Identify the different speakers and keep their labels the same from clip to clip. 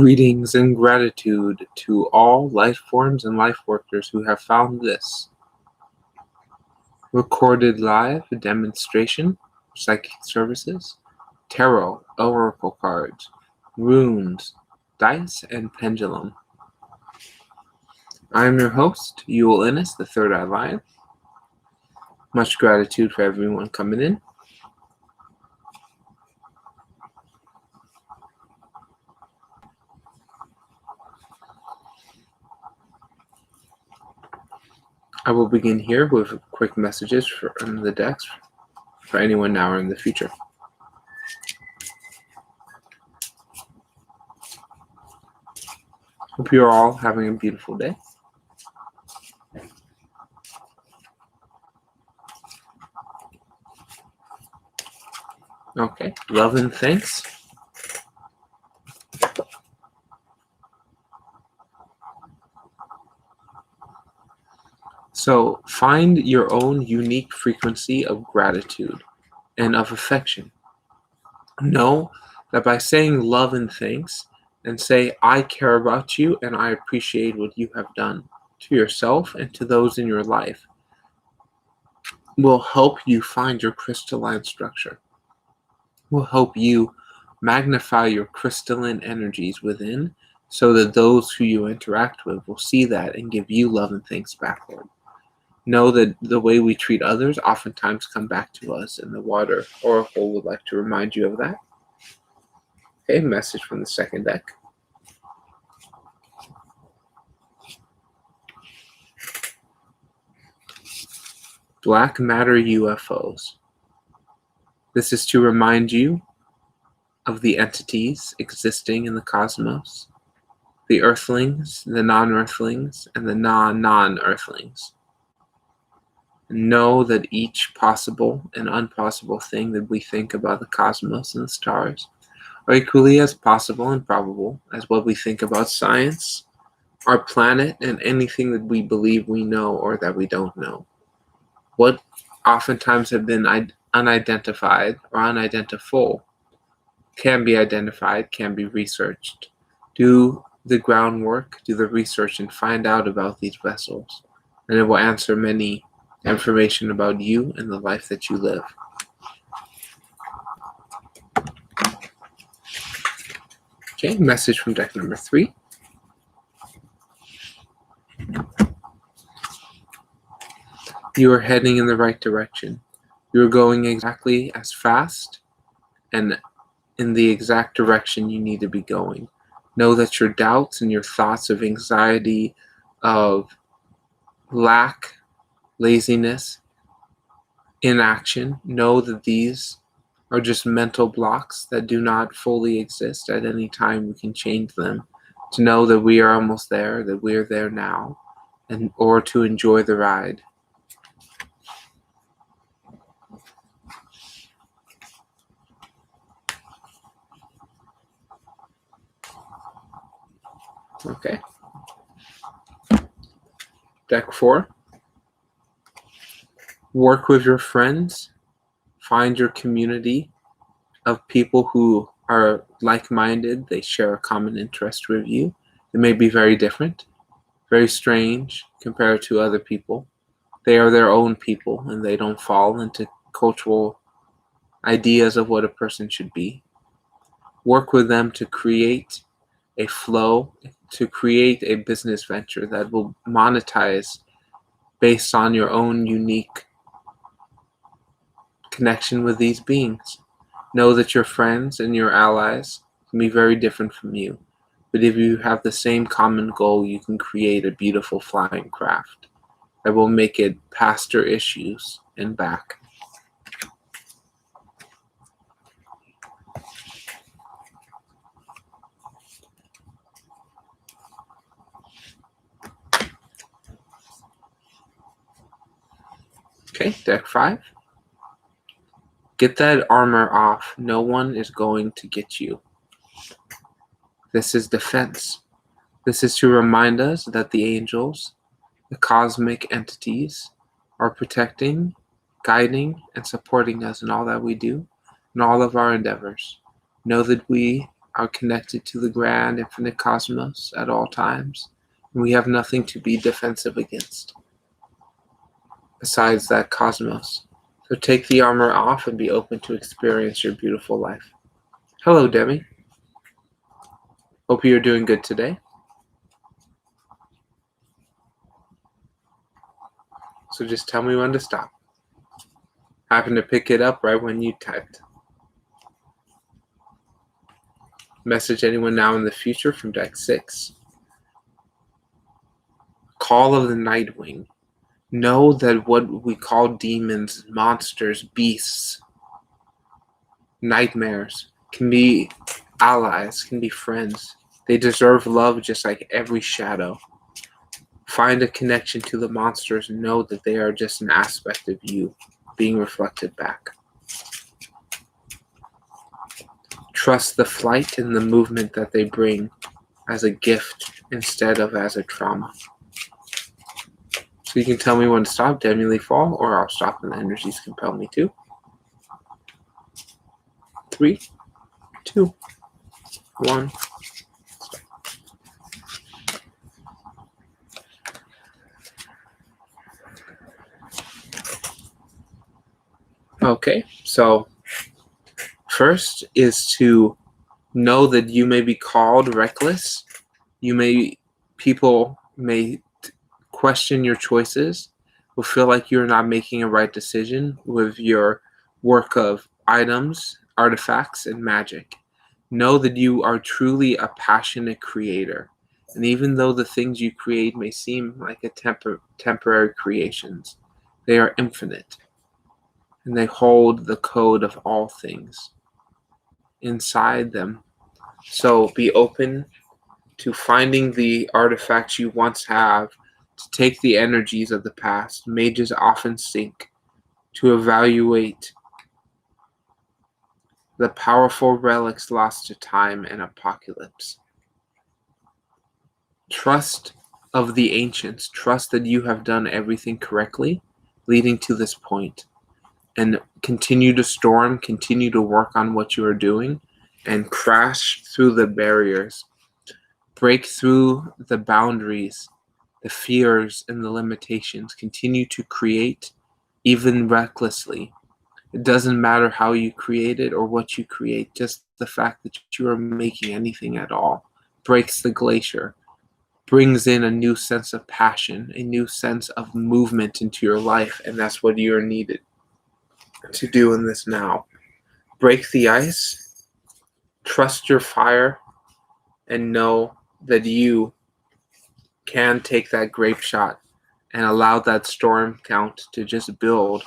Speaker 1: Greetings and gratitude to all life forms and life workers who have found this recorded live demonstration, psychic services, tarot, oracle cards, runes, dice, and pendulum. I am your host, Yule Innes, the Third Eye Lion. Much gratitude for everyone coming in. I will begin here with quick messages from the decks for anyone now or in the future. Hope you're all having a beautiful day. Okay, love and thanks. So find your own unique frequency of gratitude and of affection. Know that by saying love and thanks and say, I care about you and I appreciate what you have done to yourself and to those in your life, will help you find your crystalline structure, will help you magnify your crystalline energies within so that those who you interact with will see that and give you love and thanks backward. Know that the way we treat others oftentimes come back to us, and the water oracle would like to remind you of that. Okay, message from the second deck. Black matter UFOs. This is to remind you of the entities existing in the cosmos, the earthlings, the non-earthlings, and the non-earthlings. Know that each possible and impossible thing that we think about the cosmos and the stars are equally as possible and probable as what we think about science, our planet, and anything that we believe we know or that we don't know. What oftentimes have been unidentified or unidentifiable can be identified, can be researched. Do the groundwork, do the research, and find out about these vessels, and it will answer many information about you and the life that you live. Okay, message from deck number 3. You are heading in the right direction. You are going exactly as fast and in the exact direction you need to be going. Know that your doubts and your thoughts of anxiety, of lack, laziness, inaction, know that these are just mental blocks that do not fully exist. At any time we can change them. To know that we are almost there, that we are there now, or to enjoy the ride. Okay. Deck 4. Work with your friends. Find your community of people who are like-minded. They share a common interest with you. They may be very different, very strange compared to other people. They are their own people, and they don't fall into cultural ideas of what a person should be. Work with them to create a flow, to create a business venture that will monetize based on your own unique connection with these beings. Know that your friends and your allies can be very different from you, but if you have the same common goal, you can create a beautiful flying craft that will make it past your issues and back. Okay, deck 5. Get that armor off. No one is going to get you. This is defense. This is to remind us that the angels, the cosmic entities, are protecting, guiding, and supporting us in all that we do, in all of our endeavors. Know that we are connected to the grand infinite cosmos at all times, and we have nothing to be defensive against besides that cosmos. So take the armor off and be open to experience your beautiful life. Hello, Demi. Hope you're doing good today. So just tell me when to stop. Happen to pick it up right when you typed. Message anyone now in the future from deck 6. Call of the Nightwing. Know that what we call demons, monsters, beasts, nightmares can be allies, can be friends. They deserve love just like every shadow. Find a connection to the monsters and know that they are just an aspect of you being reflected back. Trust the flight and the movement that they bring as a gift instead of as a trauma. So you can tell me when to stop, Demi Fall, or I'll stop when the energies compel me to. 3, 2, 1. Okay, so first is to know that you may be called reckless. People may question your choices, will feel like you're not making a right decision with your work of items, artifacts, and magic. Know that you are truly a passionate creator. And even though the things you create may seem like temporary creations, they are infinite. And they hold the code of all things inside them. So be open to finding the artifacts you once have, to take the energies of the past. Mages often seek to evaluate the powerful relics lost to time and apocalypse. Trust of the ancients. Trust that you have done everything correctly, leading to this point. And continue to storm, continue to work on what you are doing, and crash through the barriers. Break through the boundaries, the fears, and the limitations. Continue to create, even recklessly. It doesn't matter how you create it or what you create, just the fact that you are making anything at all breaks the glacier, brings in a new sense of passion, a new sense of movement into your life, and that's what you're needed to do in this now. Break the ice, trust your fire, and know that you can take that grape shot and allow that storm count to just build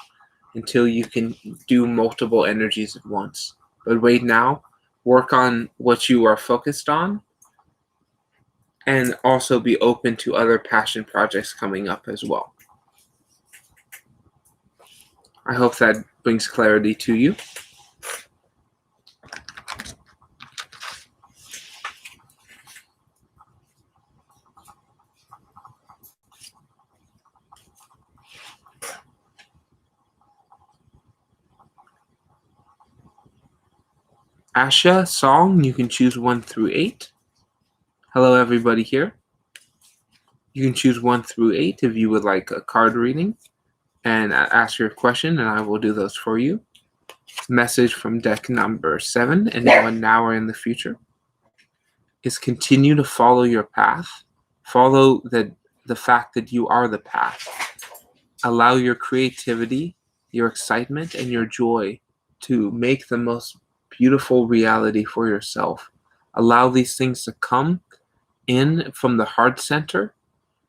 Speaker 1: until you can do multiple energies at once. But right now, work on what you are focused on, and also be open to other passion projects coming up as well. I hope that brings clarity to you. Asha, song, you can choose 1 through 8. Hello, everybody here. You can choose 1 through 8 if you would like a card reading and ask your question, and I will do those for you. Message from deck number 7, anyone now or in the future, is continue to follow your path. Follow the fact that you are the path. Allow your creativity, your excitement, and your joy to make the most beautiful reality for yourself. Allow these things to come in from the heart center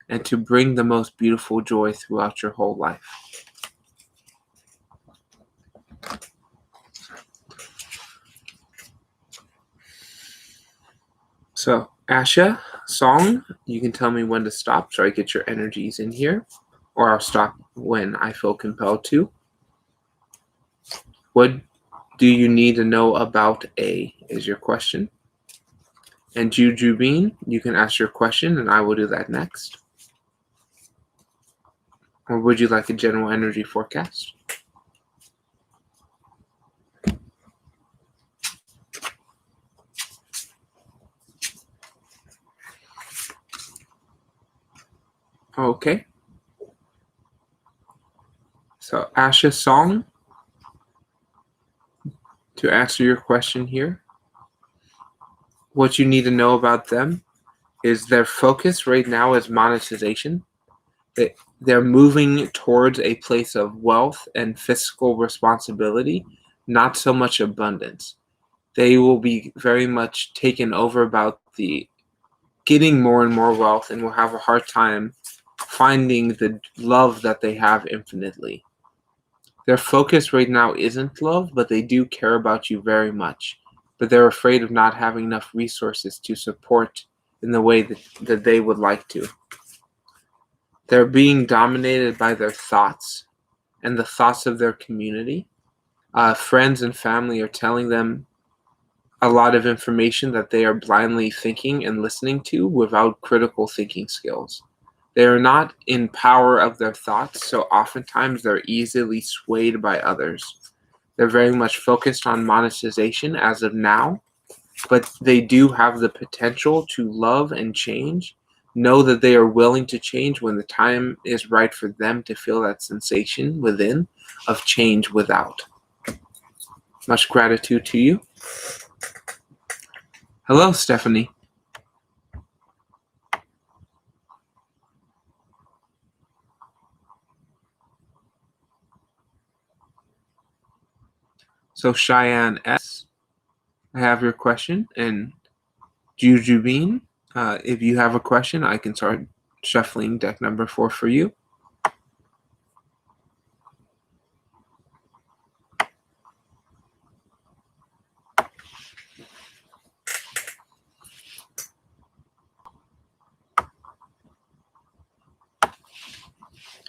Speaker 1: and to bring the most beautiful joy throughout your whole life. So, Asha, song, you can tell me when to stop so I get your energies in here, or I'll stop when I feel compelled to. What do you need to know about A is your question. And Juju Bean, you can ask your question and I will do that next. Or would you like a general energy forecast? Okay. So Asha Song, to answer your question here, what you need to know about them is their focus right now is monetization. They're moving towards a place of wealth and fiscal responsibility, not so much abundance. They will be very much taken over about the getting more and more wealth and will have a hard time finding the love that they have infinitely. Their focus right now isn't love, but they do care about you very much. But they're afraid of not having enough resources to support in the way that they would like to. They're being dominated by their thoughts and the thoughts of their community. Friends and family are telling them a lot of information that they are blindly thinking and listening to without critical thinking skills. They are not in power of their thoughts, so oftentimes they're easily swayed by others. They're very much focused on monetization as of now, but they do have the potential to love and change. Know that they are willing to change when the time is right for them to feel that sensation within of change without. Much gratitude to you. Hello, Stephanie. So Cheyenne S, I have your question, and Jujubin, if you have a question, I can start shuffling deck number 4 for you.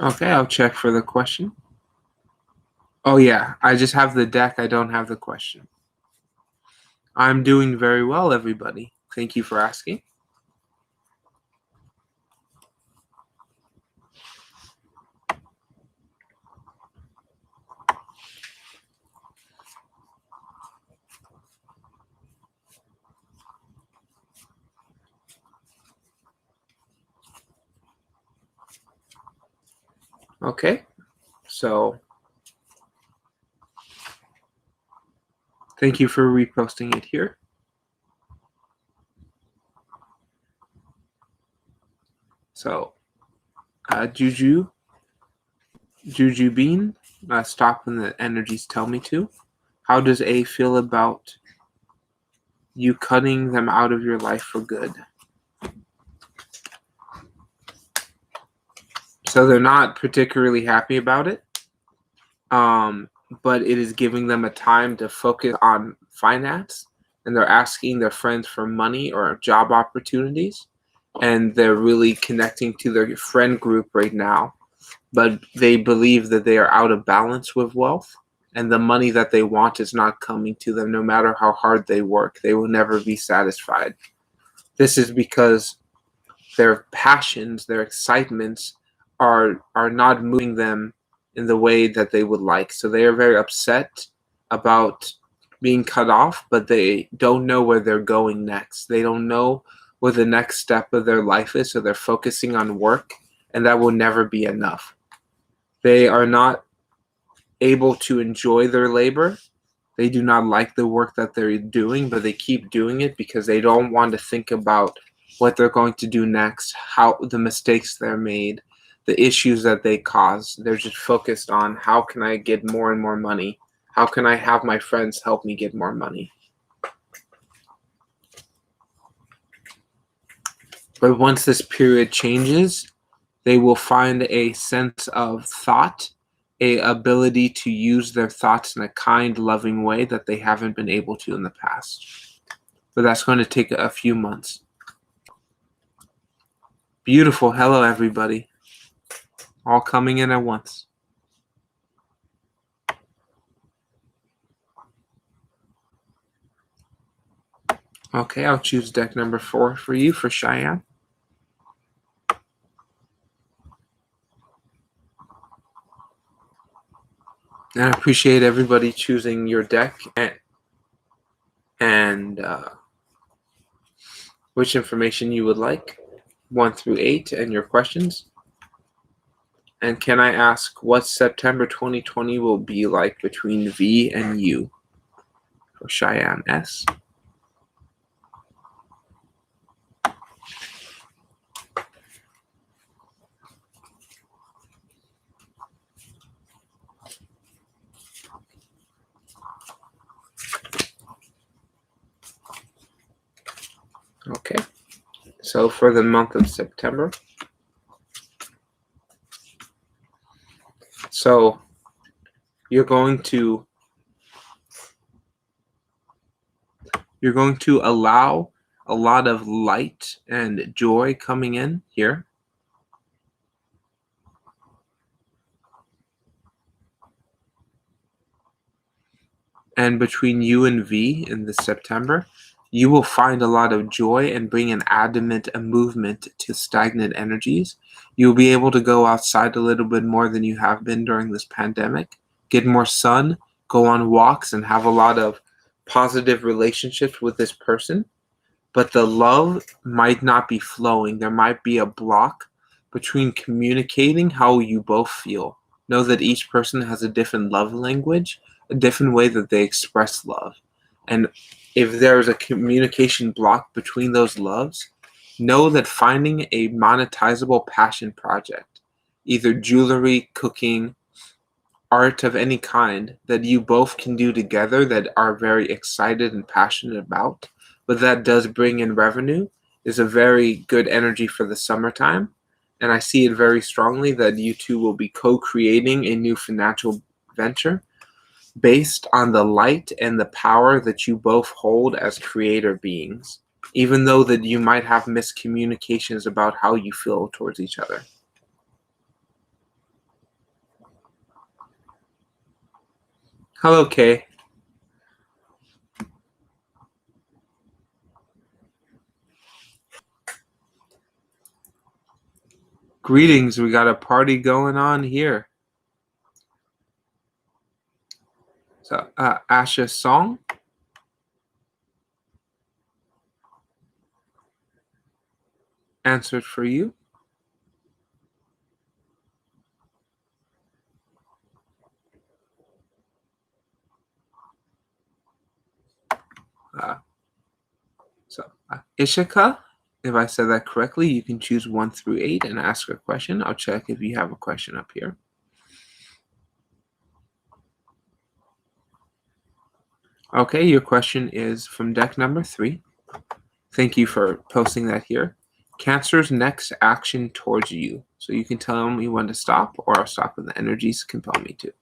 Speaker 1: Okay, I'll check for the question. Oh yeah, I just have the deck, I don't have the question. I'm doing very well, everybody. Thank you for asking. Okay, so thank you for reposting it here. So, Juju Bean, stop when the energies tell me to. How does A feel about you cutting them out of your life for good? So they're not particularly happy about it, but it is giving them a time to focus on finance, and they're asking their friends for money or job opportunities, and they're really connecting to their friend group right now, but they believe that they are out of balance with wealth, and the money that they want is not coming to them no matter how hard they work. They will never be satisfied. This is because their passions, their excitements are not moving them in the way that they would like. So they are very upset about being cut off, but they don't know where they're going next. They don't know what the next step of their life is, so they're focusing on work, and that will never be enough. They are not able to enjoy their labor. They do not like the work that they're doing, but they keep doing it because they don't want to think about what they're going to do next, how the mistakes they're made, the issues that they cause. They're just focused on how can I get more and more money? How can I have my friends help me get more money? But once this period changes, they will find a sense of thought, a ability to use their thoughts in a kind, loving way that they haven't been able to in the past. But that's going to take a few months. Beautiful. Hello, everybody. All coming in at once. Okay, I'll choose deck number 4 for you, for Cheyenne. And I appreciate everybody choosing your deck and which information you would like, 1 through 8, and your questions. And can I ask what September 2020 will be like between V and U? For Cheyenne S. Okay. So for the month of September. So you're going to allow a lot of light and joy coming in here. And between you and V in this September, you will find a lot of joy and bring an adamant movement to stagnant energies. You'll be able to go outside a little bit more than you have been during this pandemic, get more sun, go on walks, and have a lot of positive relationships with this person. But the love might not be flowing. There might be a block between communicating how you both feel. Know that each person has a different love language, a different way that they express love. And if there is a communication block between those loves, know that finding a monetizable passion project, either jewelry, cooking, art of any kind that you both can do together that are very excited and passionate about, but that does bring in revenue, is a very good energy for the summertime. And I see it very strongly that you two will be co-creating a new financial venture based on the light and the power that you both hold as creator beings, even though that you might have miscommunications about how you feel towards each other. Hello, Kay. Greetings, we got a party going on here. So, Asha Song. Answered for you. Ishika, if I said that correctly, you can choose 1 through 8 and ask a question. I'll check if you have a question up here. Okay, your question is from deck number 3. Thank you for posting that here. Cancer's next action towards you. So you can tell me when to stop, or I'll stop when the energies compel me to.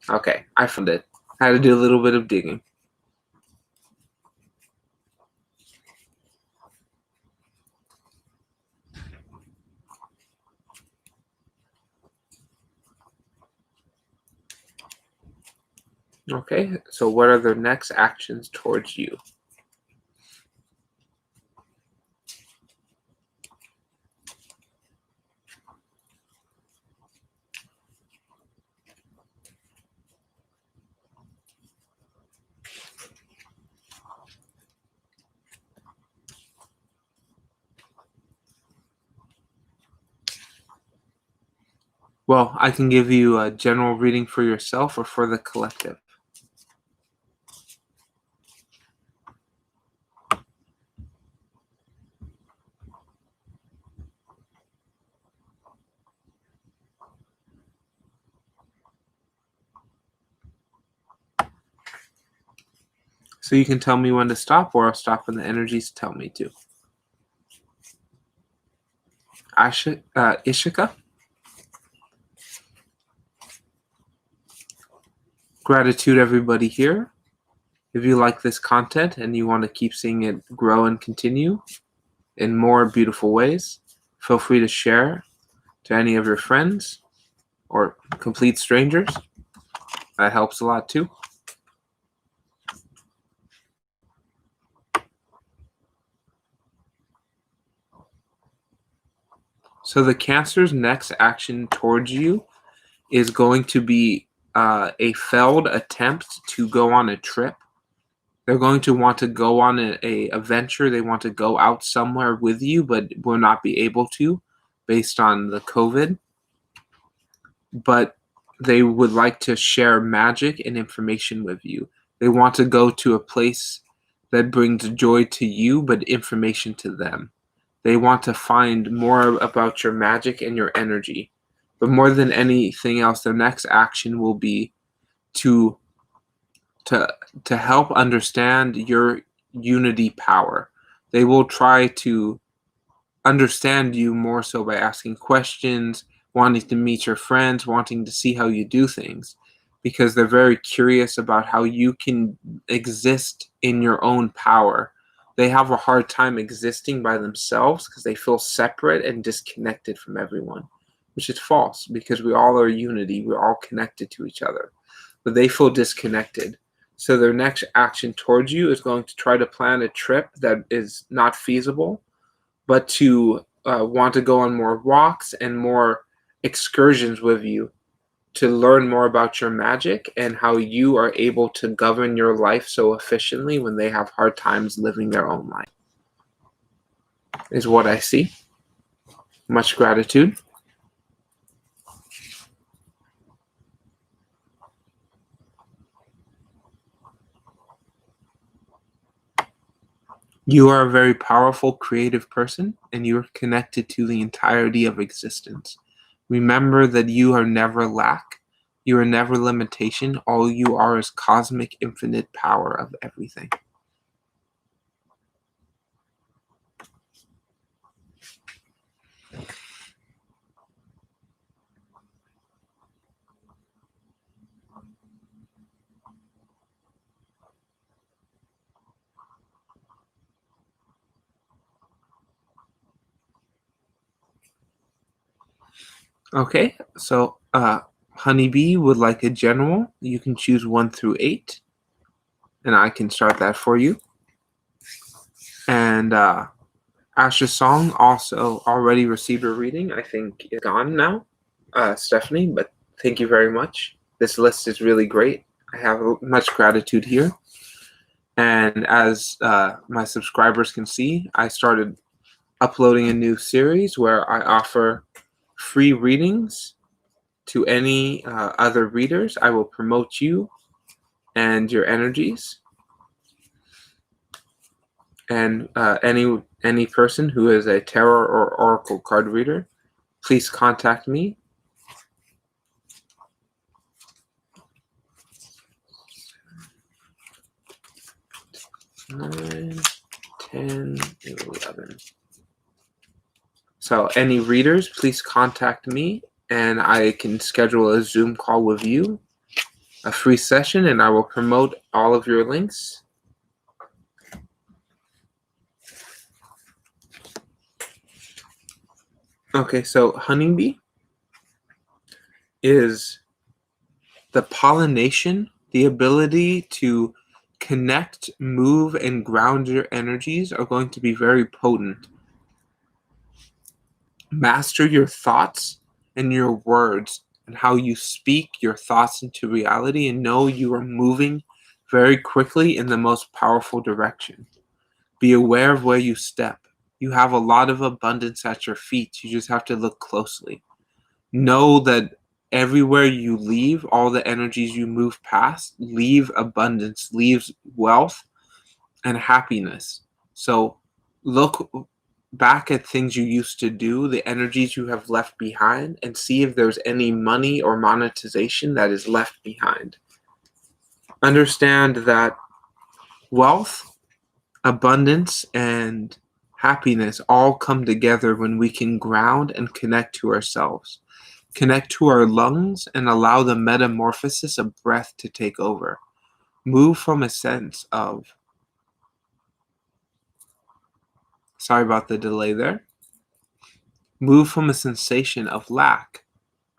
Speaker 1: Okay, I found it. I had to do a little bit of digging. Okay, so what are their next actions towards you? Well, I can give you a general reading for yourself or for the collective. So you can tell me when to stop, or I'll stop when the energies tell me to. Ishika? Gratitude, everybody here. If you like this content and you want to keep seeing it grow and continue in more beautiful ways, feel free to share to any of your friends or complete strangers. That helps a lot too. So the Cancer's next action towards you is going to be a failed attempt to go on a trip. They're going to want to go on a venture. They want to go out somewhere with you, but will not be able to based on the COVID, but they would like to share magic and information with you. They want to go to a place that brings joy to you, but information to them. They want to find more about your magic and your energy. But more than anything else, their next action will be to to to help understand your unity power. They will try to understand you more so by asking questions, wanting to meet your friends, wanting to see how you do things, because they're very curious about how you can exist in your own power. They have a hard time existing by themselves because they feel separate and disconnected from everyone, which is false because we all are unity. We're all connected to each other, but they feel disconnected. So their next action towards you is going to try to plan a trip that is not feasible, but to want to go on more walks and more excursions with you to learn more about your magic and how you are able to govern your life so efficiently when they have hard times living their own life, is what I see. Much gratitude. You are a very powerful, creative person, and you are connected to the entirety of existence. Remember that you are never lack. You are never limitation. All you are is cosmic, infinite power of everything. Okay, so Honeybee would like a general. You can choose 1 through 8, and I can start that for you. And Asher Song also already received a reading. I think it's gone now, Stephanie, but thank you very much. This list is really great. I have much gratitude here. And as my subscribers can see, I started uploading a new series where I offer free readings to any other readers. I will promote you and your energies. And any person who is a tarot or oracle card reader, please contact me. 9, 10, 11. So any readers, please contact me, and I can schedule a Zoom call with you, a free session, and I will promote all of your links. Okay, so honeybee is the pollination, the ability to connect, move, and ground your energies are going to be very potent. Master your thoughts and your words and how you speak your thoughts into reality, and know you are moving very quickly in the most powerful direction. Be aware of where you step. You have a lot of abundance at your feet. You just have to look closely. Know that everywhere you leave, all the energies you move past, leave abundance, leaves wealth and happiness. So look back at things you used to do, the energies you have left behind, and see if there's any money or monetization that is left behind. Understand that wealth, abundance, and happiness all come together when we can ground and connect to ourselves. Connect to our lungs and allow the metamorphosis of breath to take over. Move from a sense of, sorry about the delay there. Move from a sensation of lack,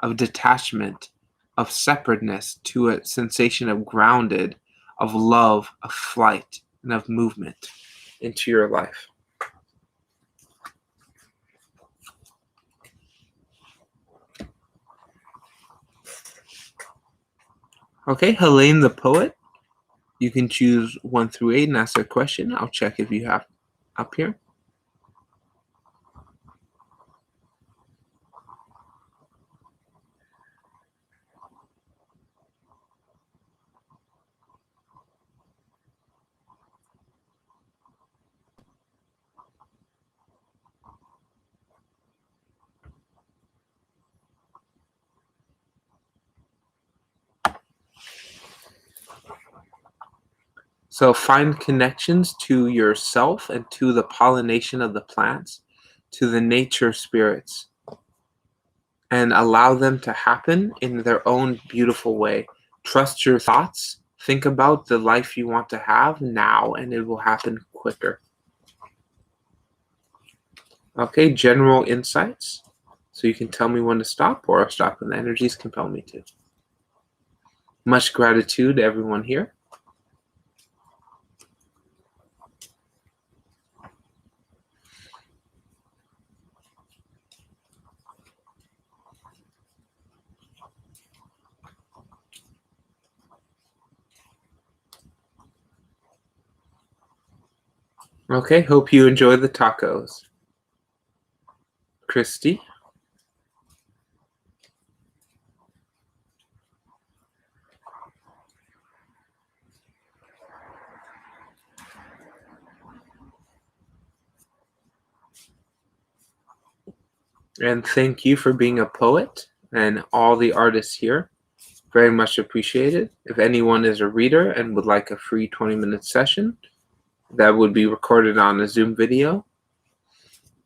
Speaker 1: of detachment, of separateness to a sensation of grounded, of love, of flight, and of movement into your life. Okay, Helene the Poet, you can choose 1 through 8 and ask a question. I'll check if you have up here. So find connections to yourself and to the pollination of the plants, to the nature spirits, and allow them to happen in their own beautiful way. Trust your thoughts. Think about the life you want to have now, and it will happen quicker. Okay, general insights. So you can tell me when to stop, or I'll stop when the energies compel me to. Much gratitude to everyone here. Okay, hope you enjoy the tacos. Christy. And thank you for being a poet and all the artists here. Very much appreciated. If anyone is a reader and would like a free 20-minute session that would be recorded on a Zoom video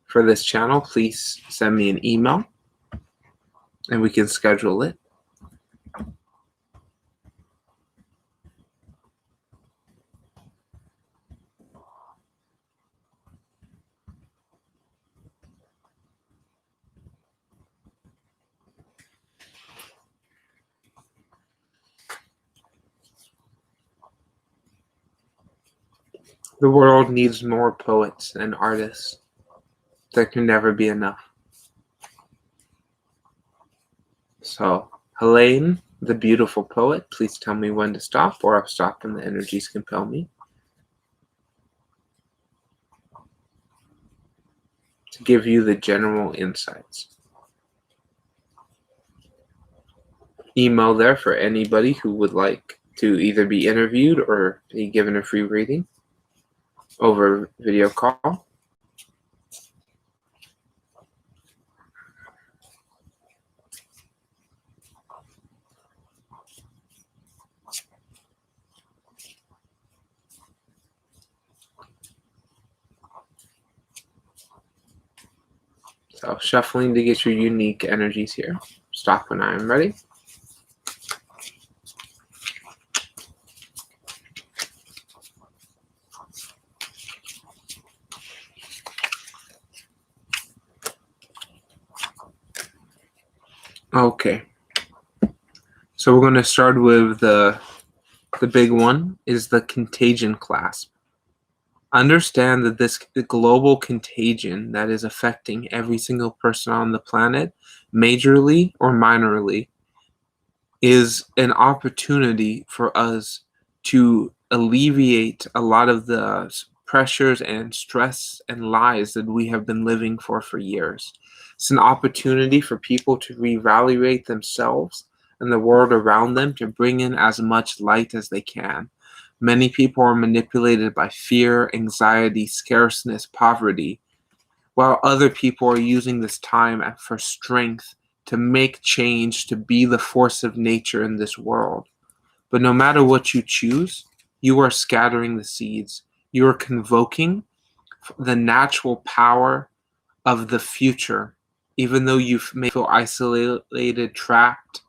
Speaker 1: for this channel, please send me an email and we can schedule it. The world needs more poets and artists. There can never be enough. So, Helene, the beautiful poet, please tell me when to stop, or I'll stop when the energies compel me. To give you the general insights. Email there for anybody who would like to either be interviewed or be given a free reading over video call. So shuffling to get your unique energies here. Stop when I am ready. Okay. So we're going to start with the big one is the contagion clasp. Understand that this global contagion that is affecting every single person on the planet, majorly or minorly, is an opportunity for us to alleviate a lot of the pressures and stress and lies that we have been living for years. It's an opportunity for people to reevaluate themselves and the world around them to bring in as much light as they can. Many people are manipulated by fear, anxiety, scarceness, poverty, while other people are using this time for strength to make change, to be the force of nature in this world. But no matter what you choose, you are scattering the seeds. You are convoking the natural power of the future, even though you may feel isolated, trapped,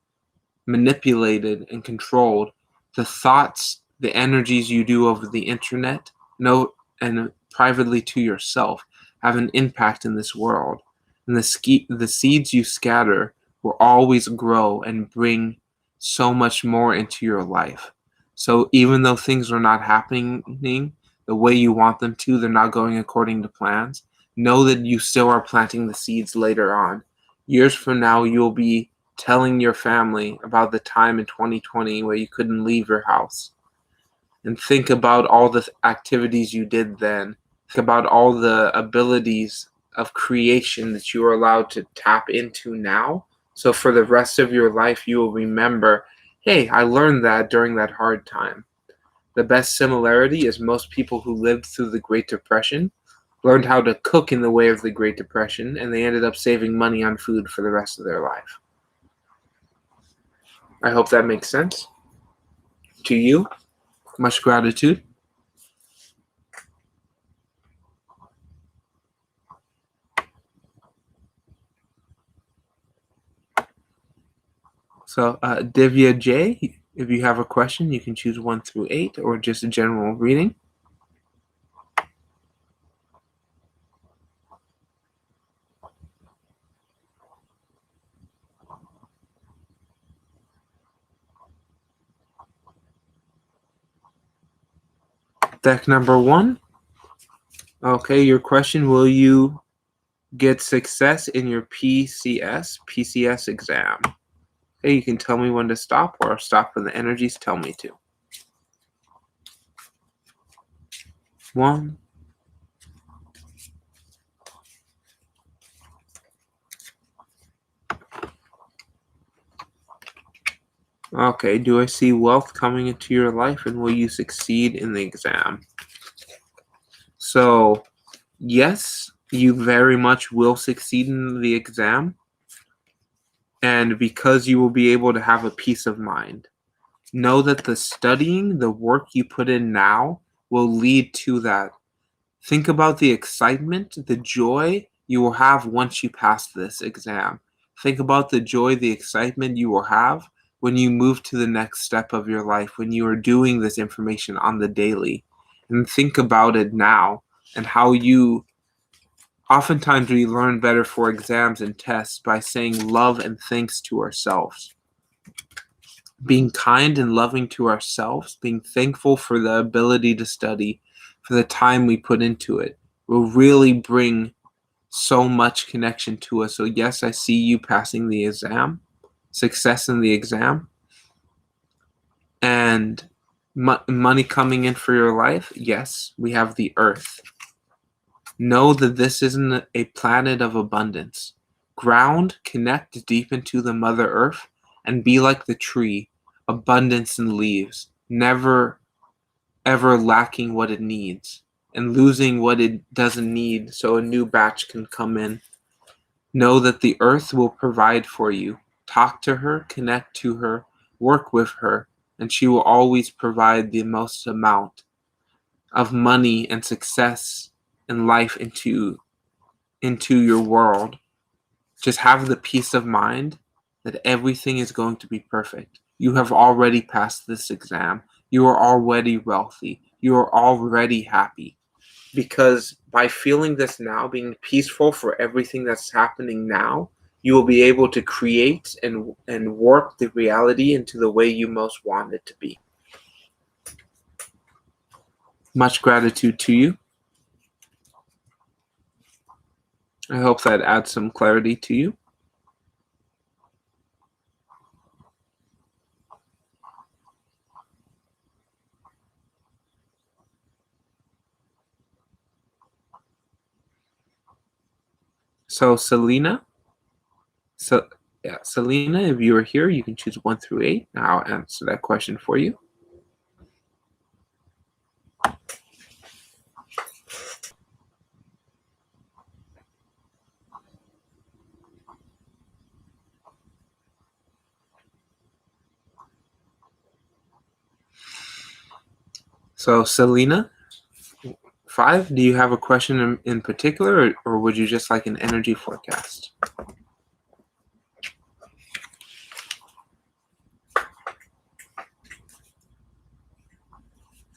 Speaker 1: manipulated, and controlled. The thoughts, the energies you do over the internet, and privately to yourself, have an impact in this world. And the seeds you scatter will always grow and bring so much more into your life. So even though things are not happening the way you want them to, they're not going according to plans, know that you still are planting the seeds later on. Years from now, you'll be telling your family about the time in 2020 where you couldn't leave your house. And think about all the activities you did then. Think about all the abilities of creation that you are allowed to tap into now. So for the rest of your life, you will remember, hey, I learned that during that hard time. The best similarity is most people who lived through the Great Depression learned how to cook in the way of the Great Depression, and they ended up saving money on food for the rest of their life. I hope that makes sense to you. Much gratitude. So, Divya J, if you have a question, you can choose 1 through 8 or just a general reading. Deck number 1. Okay, your question, will you get success in your PCS exam? Okay, you can tell me when to stop or stop when the energies tell me to. 1. Okay, do I see wealth coming into your life and will you succeed in the exam? So, yes, you very much will succeed in the exam. And because you will be able to have a peace of mind. Know that the studying, the work you put in now will lead to that. Think about the excitement, the joy you will have once you pass this exam. Think about the joy, the excitement you will have when you move to the next step of your life, when you are doing this information on the daily. And think about it now and how you oftentimes we learn better for exams and tests by saying love and thanks to ourselves. Being kind and loving to ourselves, being thankful for the ability to study, for the time we put into it, will really bring so much connection to us. So yes, I see you passing the exam, success in the exam, and money coming in for your life. Yes, we have the earth. Know that this isn't a planet of abundance. Ground, connect deep into the Mother Earth, and be like the tree, abundance in leaves, never ever lacking what it needs, and losing what it doesn't need so a new batch can come in. Know that the earth will provide for you. Talk to her, connect to her, work with her, and she will always provide the most amount of money and success and life into your world. Just have the peace of mind that everything is going to be perfect. You have already passed this exam. You are already wealthy. You are already happy. Because by feeling this now, being peaceful for everything that's happening now, you will be able to create and warp the reality into the way you most want it to be. Much gratitude to you. I hope that adds some clarity to you. So Selena, Selena, if you are here, you can choose 1 through 8. I'll answer that question for you. So Selena, 5, do you have a question in particular, or would you just like an energy forecast?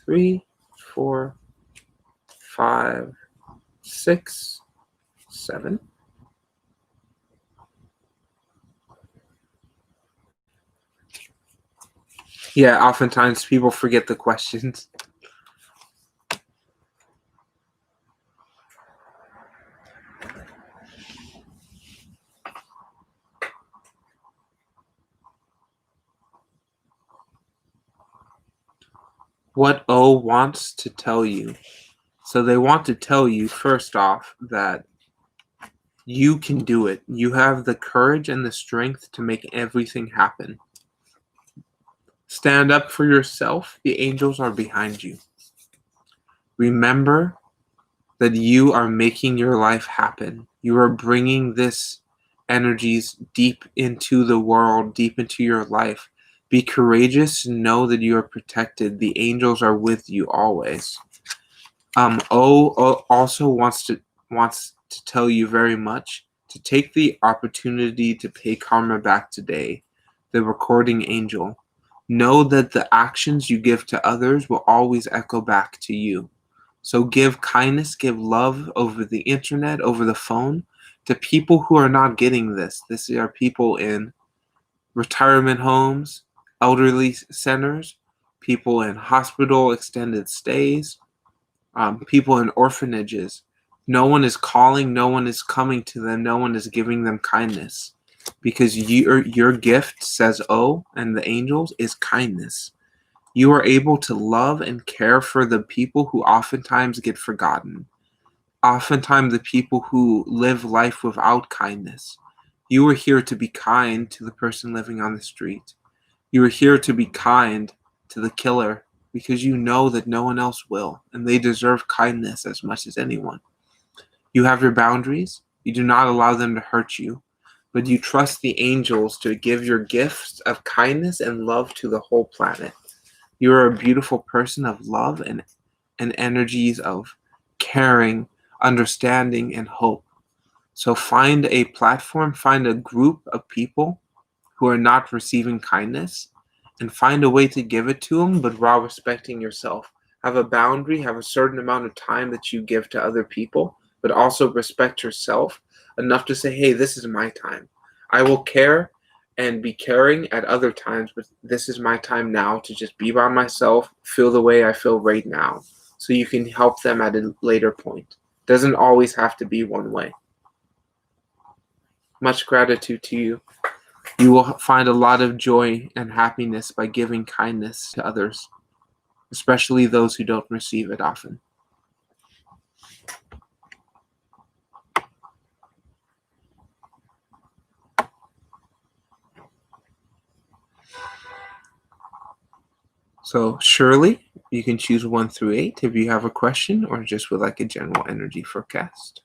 Speaker 1: 3, 4, 5, 6, 7. Yeah, oftentimes people forget the questions. What O wants to tell you? So they want to tell you, first off, that you can do it. You have the courage and the strength to make everything happen. Stand up for yourself. The angels are behind you. Remember that you are making your life happen. You are bringing this energies deep into the world, deep into your life. Be courageous. Know that you are protected. The angels are with you always. O also wants to tell you very much to take the opportunity to pay karma back today. the recording angel. Know that the actions you give to others will always echo back to you. So give kindness, give love over the internet, over the phone, to people who are not getting this. These are people in retirement homes, elderly centers, people in hospital extended stays, people in orphanages. No one is calling, no one is coming to them, no one is giving them kindness. Because your gift, says O and the angels, is kindness. You are able to love and care for the people who oftentimes get forgotten. Oftentimes the people who live life without kindness. You are here to be kind to the person living on the street. You are here to be kind to the killer because you know that no one else will, and they deserve kindness as much as anyone. You have your boundaries. You do not allow them to hurt you, but you trust the angels to give your gifts of kindness and love to the whole planet. You are a beautiful person of love and energies of caring, understanding, and hope. So find a platform, find a group of people who are not receiving kindness, and find a way to give it to them, but while respecting yourself. Have a boundary, have a certain amount of time that you give to other people, but also respect yourself enough to say, hey, this is my time. I will care and be caring at other times, but this is my time now to just be by myself, feel the way I feel right now, so you can help them at a later point. Doesn't always have to be one way. Much gratitude to you. You will find a lot of joy and happiness by giving kindness to others, especially those who don't receive it often. So Shirley, you can choose 1 through 8 if you have a question or just would like a general energy forecast.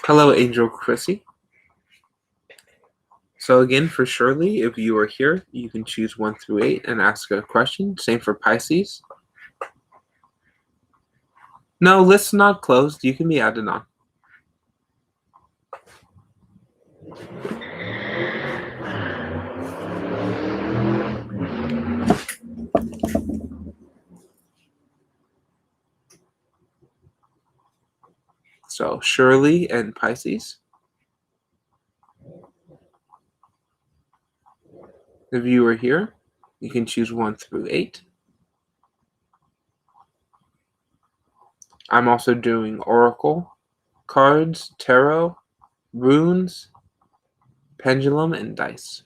Speaker 1: Hello, Angel Chrissy. So again, for Shirley, if you are here, you can choose 1 through 8 and ask a question. Same for Pisces. No, list not closed. You can be added on. So Shirley and Pisces. If you are here, you can choose 1 through 8. I'm also doing Oracle, cards, tarot, runes, pendulum, and dice.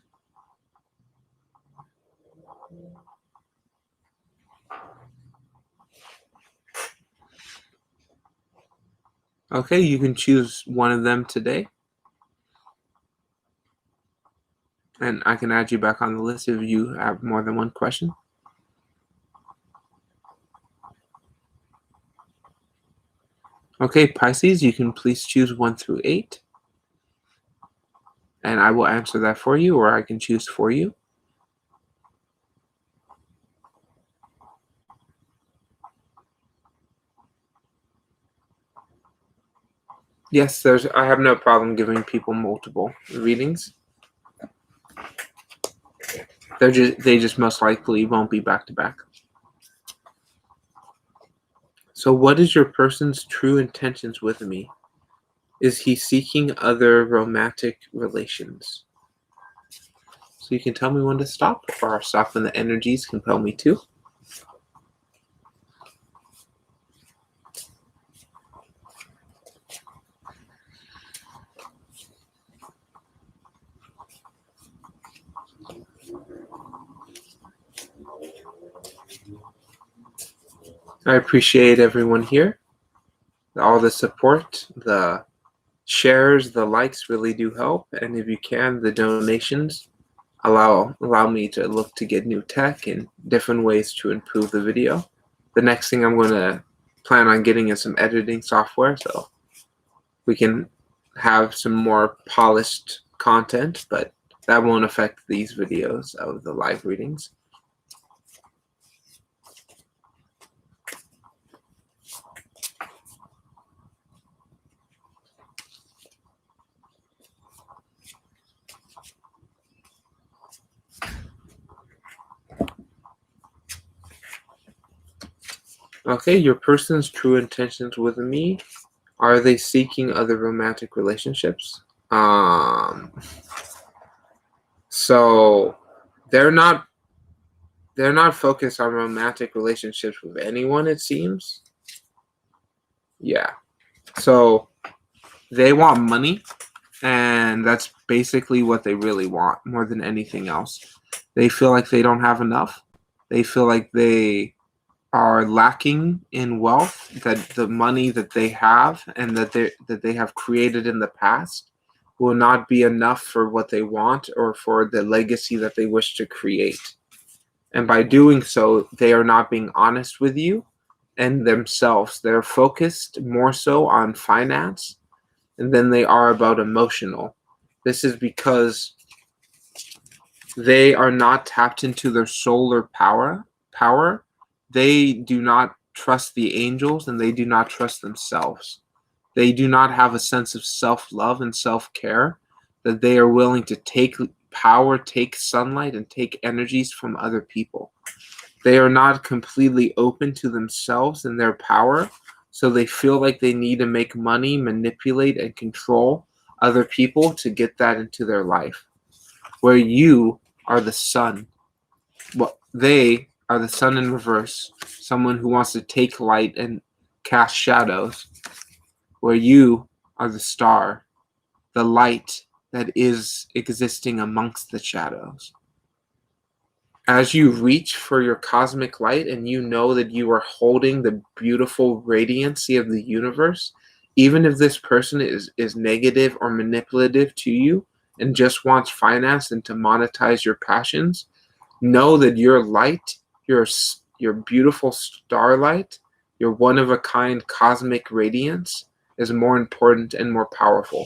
Speaker 1: Okay, you can choose one of them today. And I can add you back on the list if you have more than one question. Okay, Pisces, you can please choose 1 through 8. And I will answer that for you, or I can choose for you. Yes, I have no problem giving people multiple readings. They just most likely won't be back to back. So what is your person's true intentions with me? Is he seeking other romantic relations? So you can tell me when to stop, or I'll stop when the energies compel me to. I appreciate everyone here. All the support, the shares, the likes really do help. And if you can, the donations allow me to look to get new tech and different ways to improve the video. The next thing I'm going to plan on getting is some editing software. So we can have some more polished content, but that won't affect these videos of the live readings. Okay, your person's true intentions with me. Are they seeking other romantic relationships? So they're not focused on romantic relationships with anyone, it seems. Yeah. So they want money, and that's basically what they really want more than anything else. They feel like they don't have enough. They feel like they are lacking in wealth, that the money that they have and that they have created in the past will not be enough for what they want or for the legacy that they wish to create. And by doing so, they are not being honest with you and themselves. They're focused more so on finance than they are about emotional. This is because they are not tapped into their solar power. They do not trust the angels, and they do not trust themselves. They do not have a sense of self-love and self-care, that they are willing to take power, take sunlight, and take energies from other people. They are not completely open to themselves and their power, so they feel like they need to make money, manipulate, and control other people to get that into their life. Where you are the sun. Well, they are the sun in reverse, someone who wants to take light and cast shadows. Where you are the star, the light that is existing amongst the shadows. As you reach for your cosmic light and you know that you are holding the beautiful radiancy of the universe, even if this person is negative or manipulative to you and just wants finance and to monetize your passions, know that your light, your beautiful starlight, your one-of-a-kind cosmic radiance is more important and more powerful.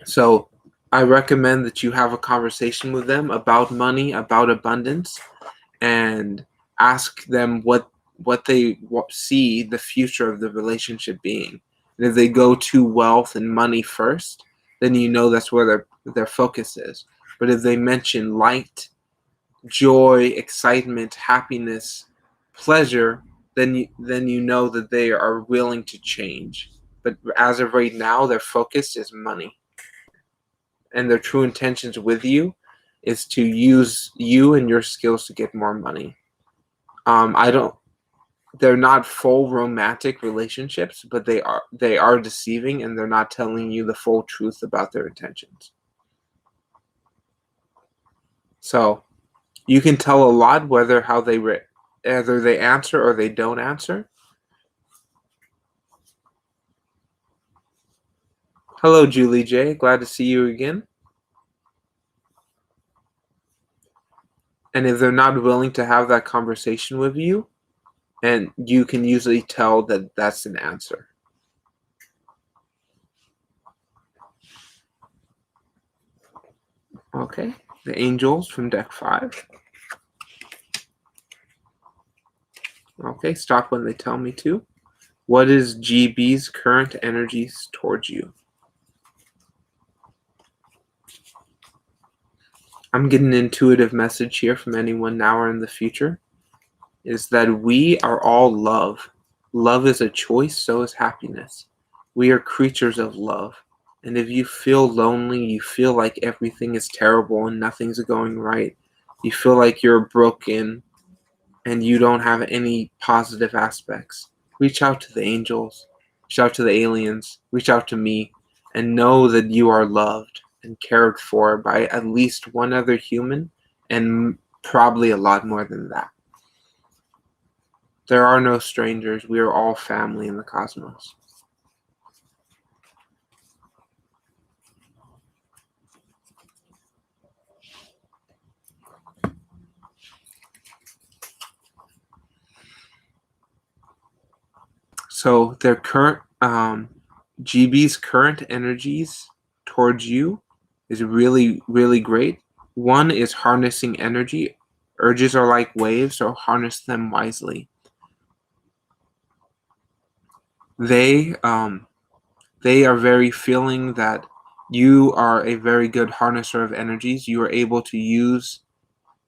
Speaker 1: So I recommend that you have a conversation with them about money, about abundance, and ask them what they see the future of the relationship being. And if they go to wealth and money first, then you know that's where their focus is. But if they mention light, joy, excitement, happiness, pleasure, then you know that they are willing to change. But as of right now, their focus is money. And their true intentions with you is to use you and your skills to get more money. They're not full romantic relationships, but they are deceiving, and they're not telling you the full truth about their intentions. So you can tell a lot whether either they answer or they don't answer. Hello, Julie J. Glad to see you again. And if they're not willing to have that conversation with you, and you can usually tell that that's an answer. Okay, the angels from deck 5. Okay, stop when they tell me to. What is GB's current energies towards you? I'm getting an intuitive message here from anyone now or in the future, is that we are all love. Love is a choice, so is happiness. We are creatures of love. And if you feel lonely, you feel like everything is terrible and nothing's going right, you feel like you're broken and you don't have any positive aspects, reach out to the angels, reach out to the aliens, reach out to me, and know that you are loved and cared for by at least one other human, and probably a lot more than that. There are no strangers. We are all family in the cosmos. So their current GB's current energies towards you is really, really great. One is harnessing energy. Urges are like waves, so harness them wisely. They are very feeling that you are a very good harnesser of energies. You are able to use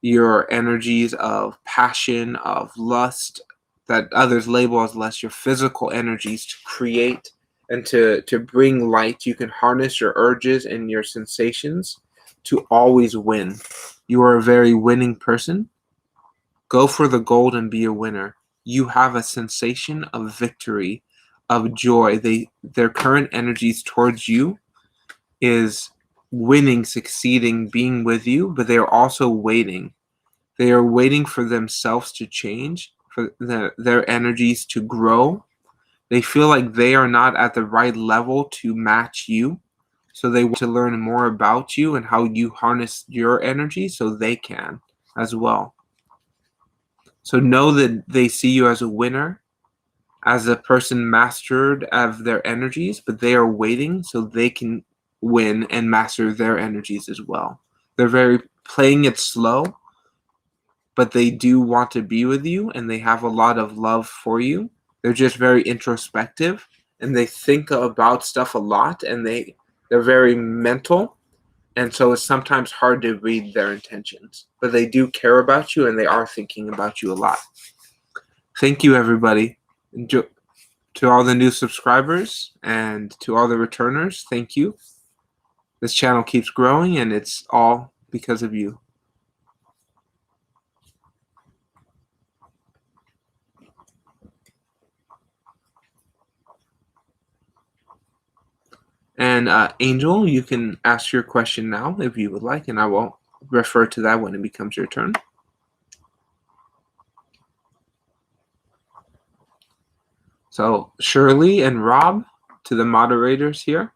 Speaker 1: your energies of passion, of lust, that others label as lust, your physical energies to create and to bring light. You can harness your urges and your sensations to always win. You are a very winning person. Go for the gold and be a winner. You have a sensation of victory, of joy. Their current energies towards you is winning, succeeding, being with you, but they are also waiting. They are waiting for themselves to change, for their energies to grow. They feel like they are not at the right level to match you. So they want to learn more about you and how you harness your energy so they can as well. So know that they see you as a winner, as a person mastered of their energies, but they are waiting so they can win and master their energies as well. They're very playing it slow, but they do want to be with you and they have a lot of love for you. They're just very introspective and they think about stuff a lot and they're very mental, and so it's sometimes hard to read their intentions. But they do care about you and they are thinking about you a lot. Thank you, everybody. To all the new subscribers and to all the returners, thank you. This channel keeps growing and it's all because of you. And Angel, you can ask your question now if you would like, and I will refer to that when it becomes your turn. So Shirley and Rob, to the moderators here,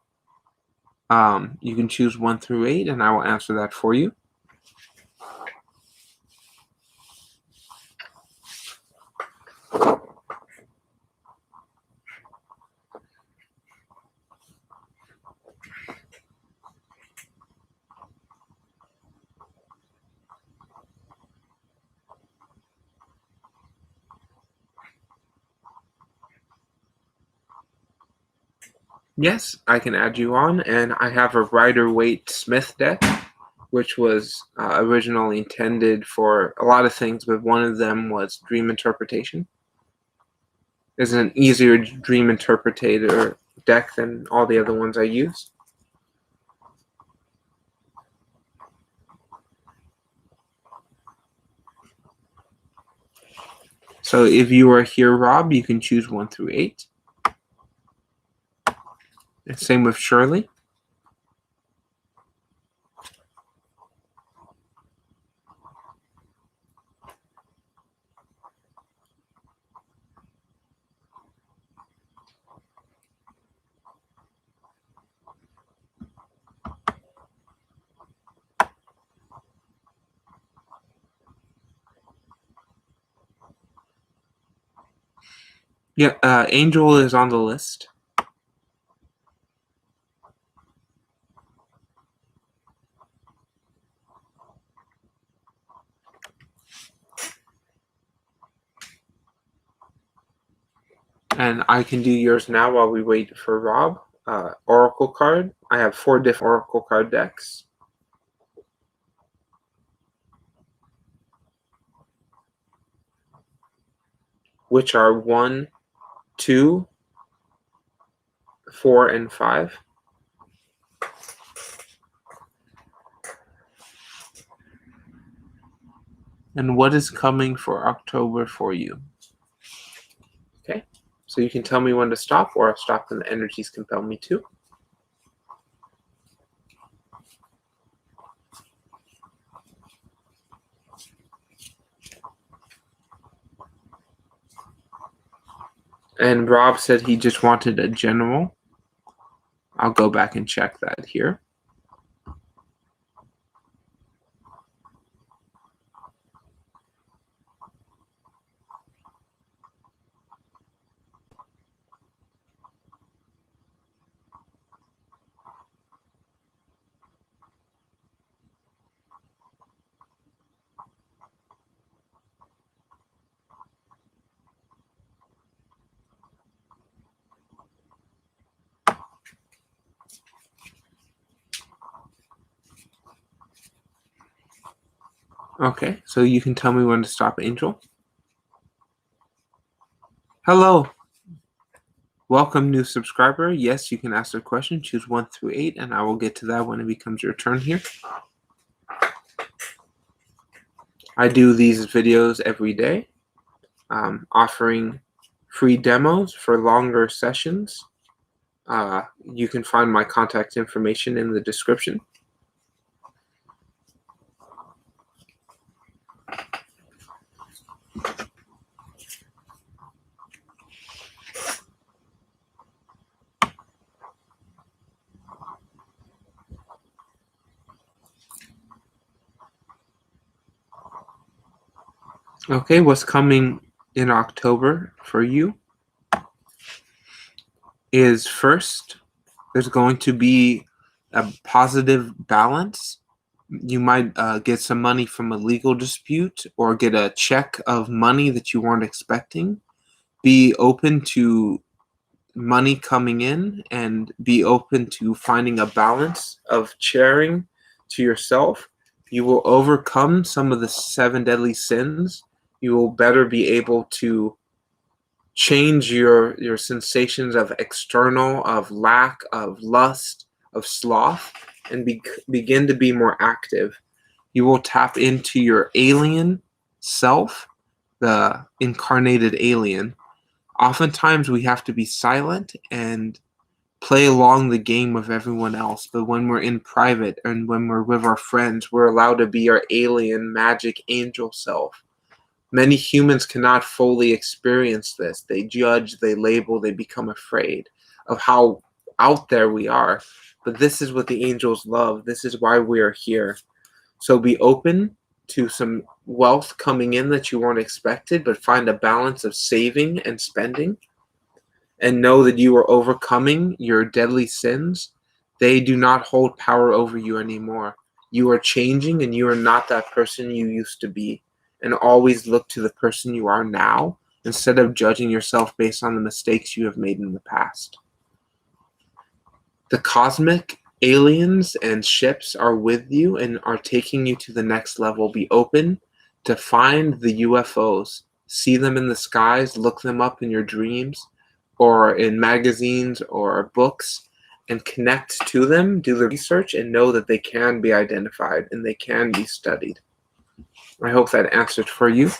Speaker 1: you can choose 1 through 8, and I will answer that for you. Yes, I can add you on, and I have a Rider-Waite Smith deck, which was originally intended for a lot of things, but one of them was dream interpretation. It's an easier dream interpreter deck than all the other ones I use. So if you are here, Rob, you can choose 1 through 8. And same with Shirley. Yeah, Angel is on the list. And I can do yours now while we wait for Rob. Oracle card. I have 4 different Oracle card decks. Which are 1, 2, 4, and 5. And what is coming for October for you? Okay, so you can tell me when to stop, or I'll stop when the energies compel me to. And Rob said he just wanted a general. I'll go back and check that here. Okay, so you can tell me when to stop, Angel. Hello. Welcome, new subscriber. Yes, you can ask a question. Choose 1 through 8, and I will get to that when it becomes your turn here. I do these videos every day, offering free demos for longer sessions. You can find my contact information in the description. Okay, what's coming in October for you is first, there's going to be a positive balance. You might get some money from a legal dispute or get a check of money that you weren't expecting. Be open to money coming in and be open to finding a balance of sharing to yourself. You will overcome some of the 7 deadly sins. You will better be able to change your sensations of external, of lack, of lust, of sloth, and begin to be more active. You will tap into your alien self, the incarnated alien. Oftentimes we have to be silent and play along the game with everyone else, but when we're in private and when we're with our friends, we're allowed to be our alien magic angel self. Many humans cannot fully experience this. They judge, they label, they become afraid of how out there we are. But this is what the angels love. This is why we are here. So be open to some wealth coming in that you weren't expected, but find a balance of saving and spending. And know that you are overcoming your deadly sins. They do not hold power over you anymore. You are changing and you are not that person you used to be. And always look to the person you are now instead of judging yourself based on the mistakes you have made in the past. The cosmic aliens and ships are with you and are taking you to the next level. Be open to find the UFOs. See them in the skies, look them up in your dreams or in magazines or books and connect to them, do the research, and know that they can be identified and they can be studied. I hope that answered for you.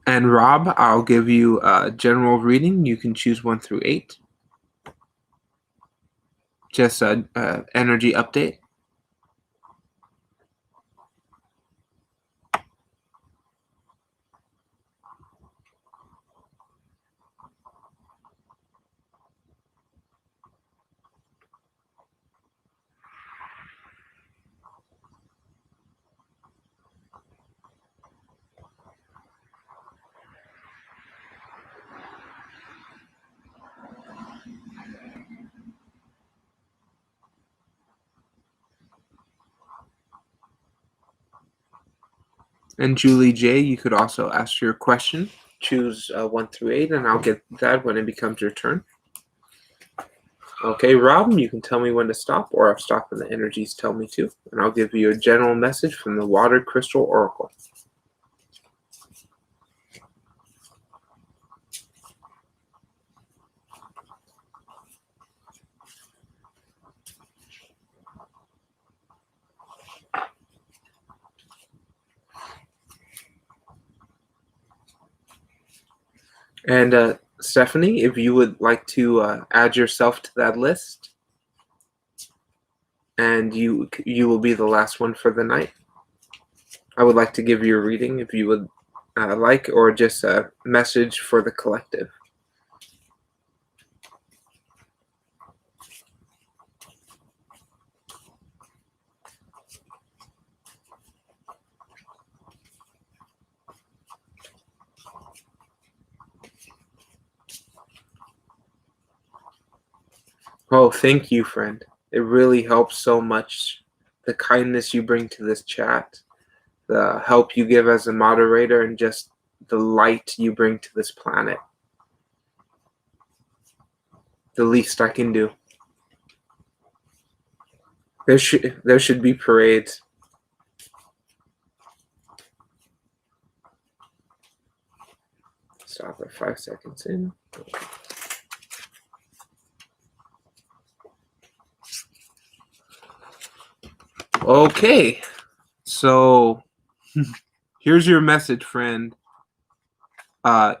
Speaker 1: And Rob, I'll give you a general reading. You can choose 1 through 8. Just an energy update. And Julie J, you could also ask your question. Choose 1 through 8, and I'll get that when it becomes your turn. Okay, Rob, you can tell me when to stop, or I'll stop when the energies tell me to, and I'll give you a general message from the Water Crystal Oracle. And Stephanie, if you would like to add yourself to that list, and you will be the last one for the night. I would like to give you a reading if you would like, or just a message for the collective. Oh, thank you, friend. It really helps so much. The kindness you bring to this chat, the help you give as a moderator, and just the light you bring to this planet. The least I can do. There should be parades. Stop at 5 seconds in. Okay, so here's your message, friend.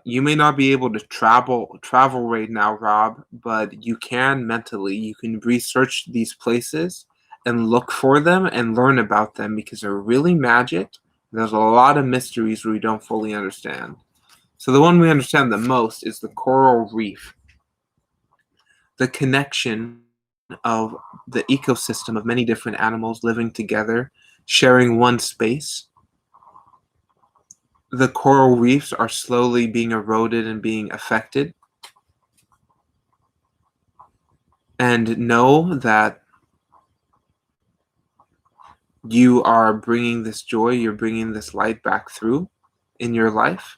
Speaker 1: You may not be able to travel right now, Rob, but you can mentally. You can research these places and look for them and learn about them because they're really magic. There's a lot of mysteries we don't fully understand. So the one we understand the most is the coral reef, the connection of the ecosystem of many different animals living together, sharing one space. The coral reefs are slowly being eroded and being affected. And know that you are bringing this joy, you're bringing this light back through in your life.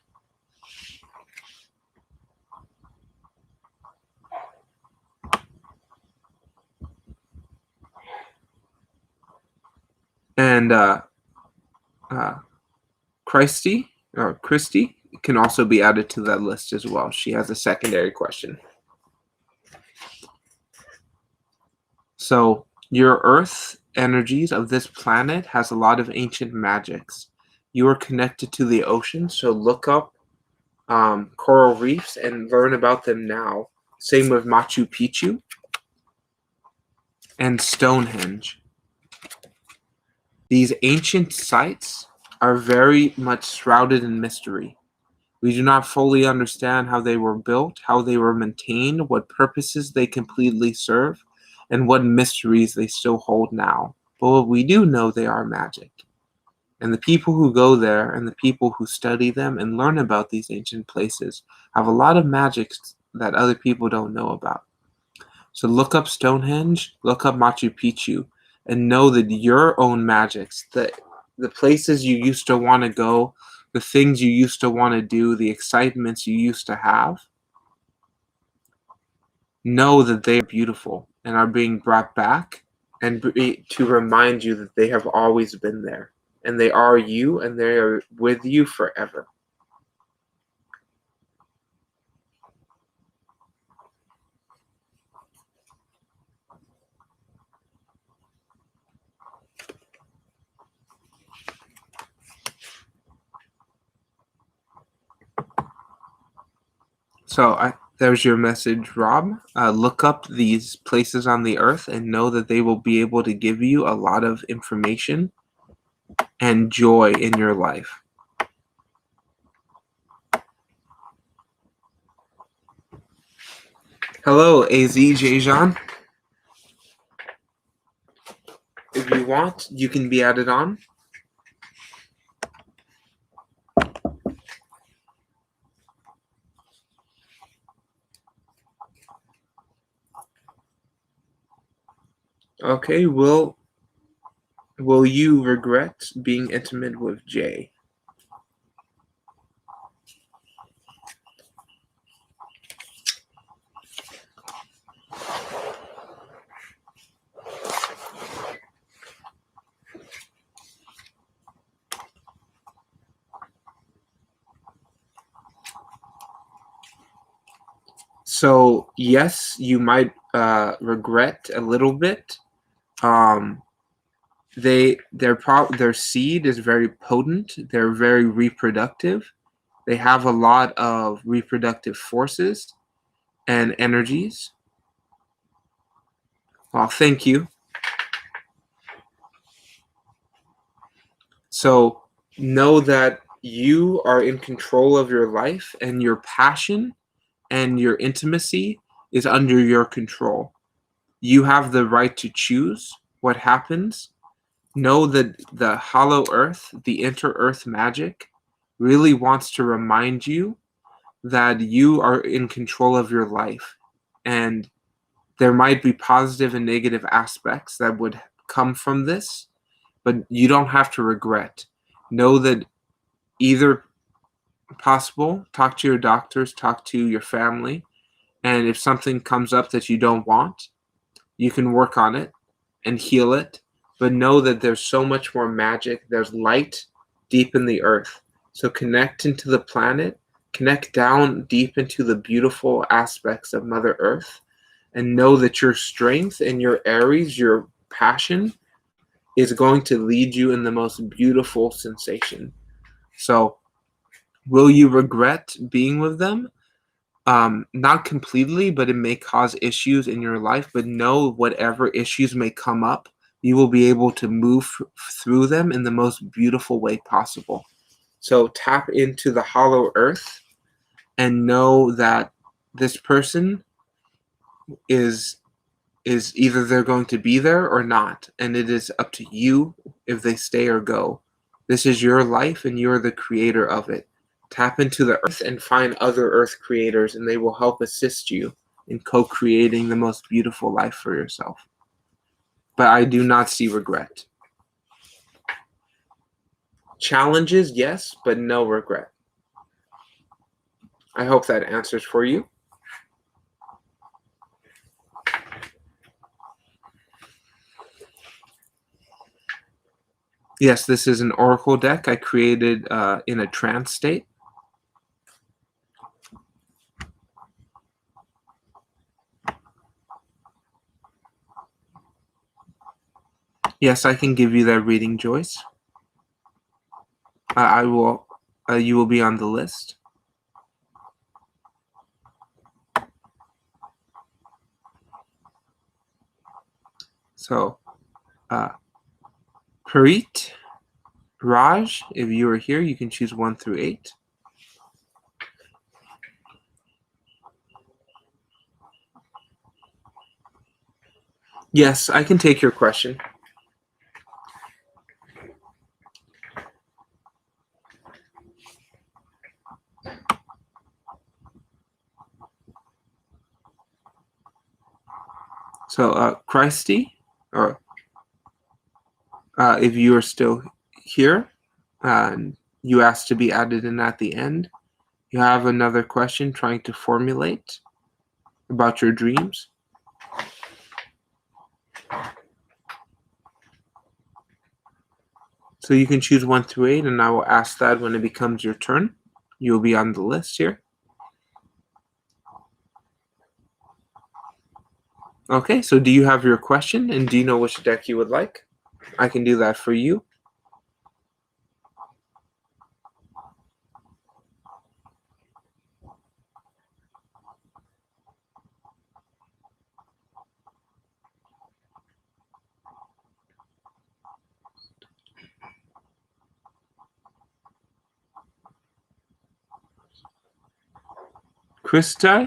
Speaker 1: And Christy can also be added to that list as well. She has a secondary question. So your earth energies of this planet has a lot of ancient magics. You are connected to the ocean, so look up coral reefs and learn about them now. Same with Machu Picchu and Stonehenge. These ancient sites are very much shrouded in mystery. We do not fully understand how they were built, how they were maintained, what purposes they completely serve, and what mysteries they still hold now. But what we do know, they are magic. And the people who go there and the people who study them and learn about these ancient places have a lot of magics that other people don't know about. So look up Stonehenge, look up Machu Picchu, and know that your own magics, the places you used to want to go, the things you used to want to do, the excitements you used to have, know that they are beautiful and are being brought back and to remind you that they have always been there. And they are you and they are with you forever. So there's your message, Rob. Look up these places on the earth and know that they will be able to give you a lot of information and joy in your life. Hello, AZ Jean. If you want, you can be added on. Okay, will you regret being intimate with Jay? So yes, you might regret a little bit. Their seed is very potent. They're very reproductive. They have a lot of reproductive forces and energies. Well, thank you. So know that you are in control of your life and your passion and your intimacy is under your control. You have the right to choose what happens. Know that the hollow earth, the inter-earth magic, really wants to remind you that you are in control of your life. And there might be positive and negative aspects that would come from this, but you don't have to regret. Know that either possible, talk to your doctors, talk to your family, and if something comes up that you don't want, you can work on it. and heal it, but know that there's so much more magic. There's light deep in the earth. So connect into the planet, connect down deep into the beautiful aspects of Mother Earth, and know that your strength and your Aries, your passion, is going to lead you in the most beautiful sensation. So will you regret being with them? Not completely, but it may cause issues in your life. But know whatever issues may come up, you will be able to move through them in the most beautiful way possible. So tap into the hollow earth and know that this person is either they're going to be there or not, and it is up to you if they stay or go. This is your life, and you're the creator of it. Tap into the earth and find other earth creators, and they will help assist you in co-creating the most beautiful life for yourself. But I do not see regret. Challenges, yes, but no regret. I hope that answers for you. Yes, this is an oracle deck I created in a trance state. Yes, I can give you that reading, Joyce. I will. You will be on the list. So, Parit, Raj, if you are here, you can choose 1 through 8. Yes, I can take your question. So, Christy, or if you are still here, and you asked to be added in at the end, you have another question trying to formulate about your dreams. So you can choose 1 through 8, and I will ask that when it becomes your turn. You will be on the list here. Okay, so do you have your question, and do you know which deck you would like? I can do that for you. Christi?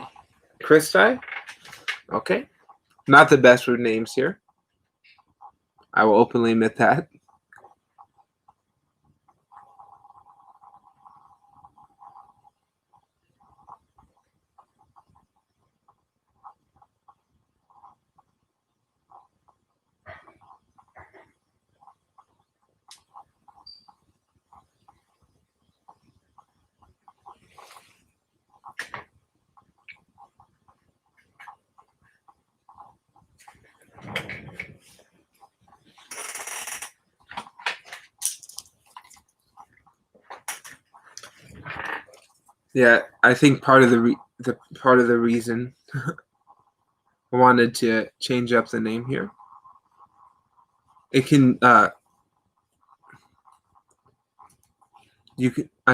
Speaker 1: Okay. Not the best with names here. I will openly admit that. Yeah, I think part of the reason I wanted to change up the name here. It can I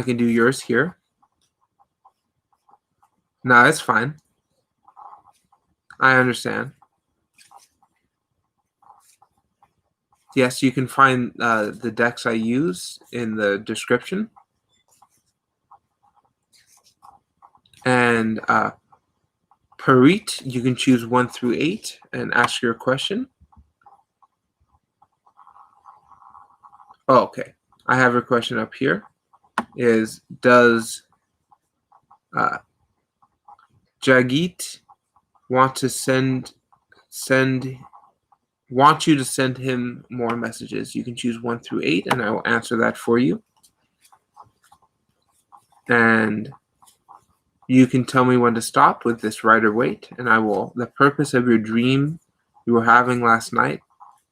Speaker 1: can do yours here. No, it's fine. I understand. Yes, you can find the decks I use in the description. And Parit, you can choose 1 through 8 and ask your question. Oh, okay. I have a question up here. Does Jagit want you to send him more messages? You can choose 1 through 8, and I will answer that for you. And you can tell me when to stop with this right or wait, and I will. The purpose of your dream you were having last night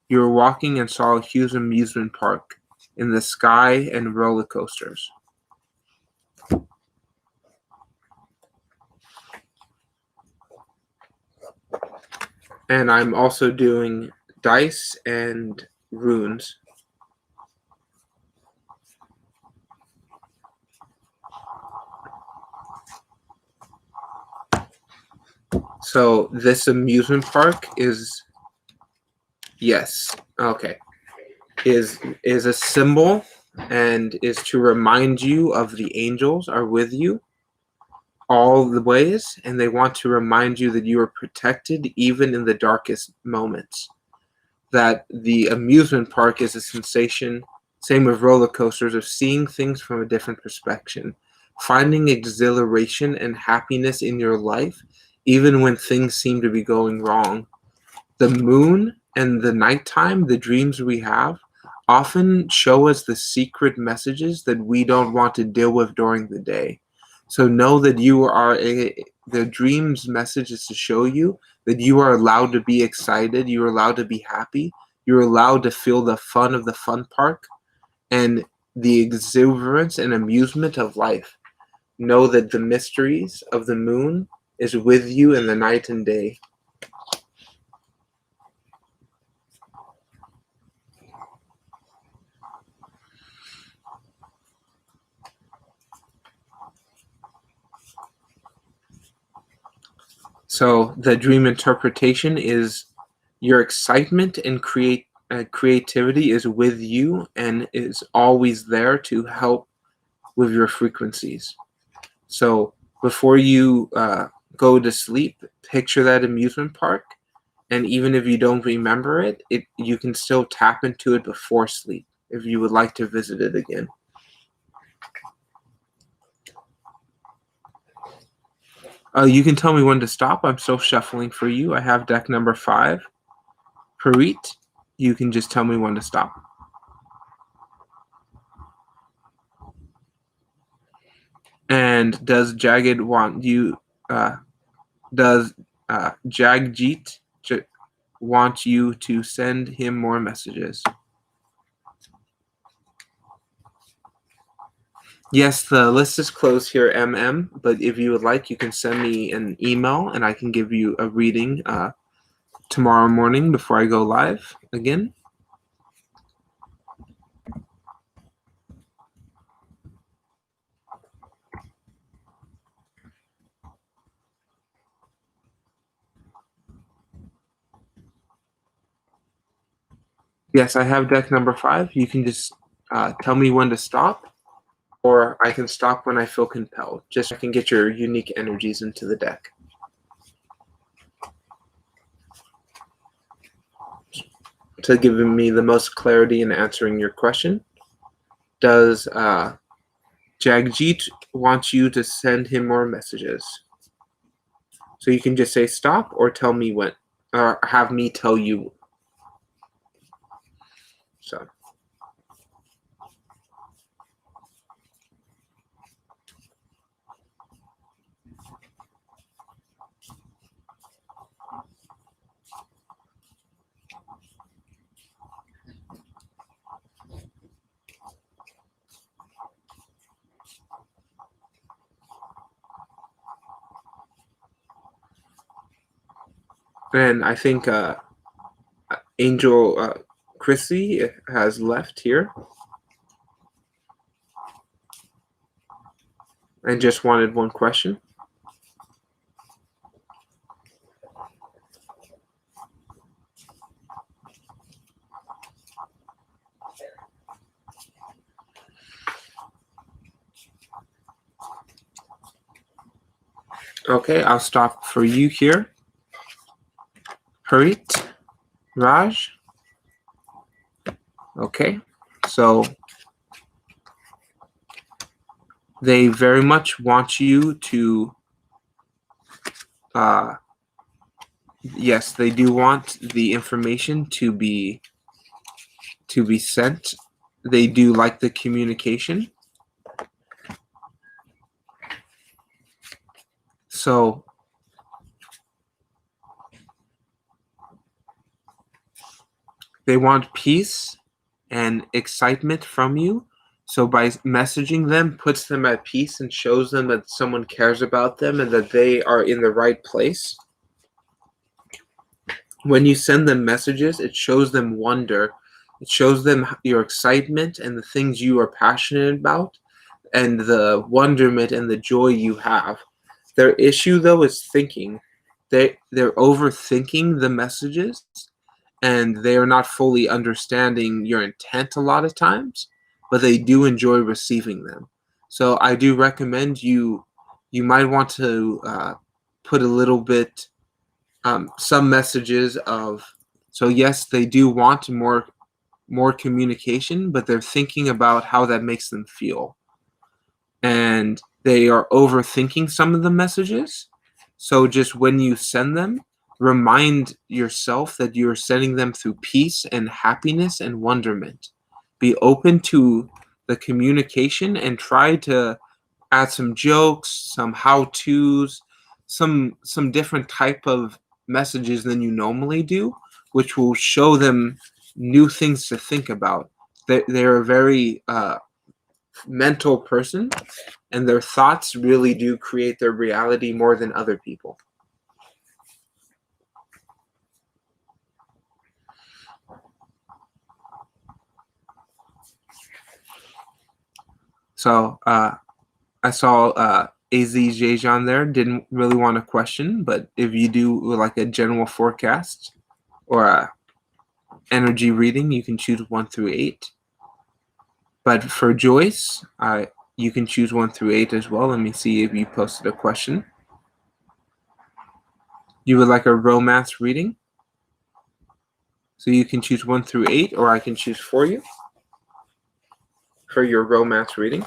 Speaker 1: You were walking and saw a huge amusement park in the sky and roller coasters. And I'm also doing dice and runes. So this amusement park is, yes, okay, is a symbol and is to remind you of the angels are with you all the ways, and they want to remind you that you are protected even in the darkest moments. That the amusement park is a sensation, same with roller coasters, of seeing things from a different perspective, finding exhilaration and happiness in your life, even when things seem to be going wrong. The moon and the nighttime, the dreams we have, often show us the secret messages that we don't want to deal with during the day. So know that the dream's message is to show you that you are allowed to be excited, you're allowed to be happy, you're allowed to feel the fun of the fun park and the exuberance and amusement of life. Know that the mysteries of the moon is with you in the night and day. So the dream interpretation is your excitement and creativity is with you and is always there to help with your frequencies. So before you go to sleep, picture that amusement park, and even if you don't remember it, you can still tap into it before sleep if you would like to visit it again. You can tell me when to stop. I'm still shuffling for you. I have deck number 5. Parit, you can just tell me when to stop. And does Jagged want you? Does Jagjit want you to send him more messages? Yes, the list is closed here, MM. But if you would like, you can send me an email, and I can give you a reading tomorrow morning before I go live again. Yes, I have deck number 5. You can just tell me when to stop, or I can stop when I feel compelled. Just so I can get your unique energies into the deck. To give me the most clarity in answering your question, does Jagjit want you to send him more messages? So you can just say stop or tell me when, or have me tell you. So. And I think Angel Chrissy has left here and just wanted one question. Okay, I'll stop for you here. Harit, Raj. Okay, so they very much want you to, yes, they do want the information to be sent. They do like the communication. So They want peace and excitement from you. So by messaging them, puts them at peace and shows them that someone cares about them and that they are in the right place. When you send them messages, it shows them wonder. It shows them your excitement and the things you are passionate about and the wonderment and the joy you have. Their issue, though, is thinking. They're overthinking the messages and they are not fully understanding your intent a lot of times, but they do enjoy receiving them. So I do recommend you might want to put a little bit some messages of, so yes, they do want more communication, but they're thinking about how that makes them feel, and they are overthinking some of the messages. So just when you send them, remind yourself that you're sending them through peace and happiness and wonderment. Be open to the communication and try to add some jokes, some how-tos, some different type of messages than you normally do, which will show them new things to think about. They're a very mental person, and their thoughts really do create their reality more than other people. So I saw AZJJ there, didn't really want a question, but if you do like a general forecast or a energy reading, you can choose 1 through 8. But for Joyce, you can choose 1 through 8 as well. Let me see if you posted a question. You would like a romance reading? So you can choose 1 through 8, or I can choose for you for your romance reading.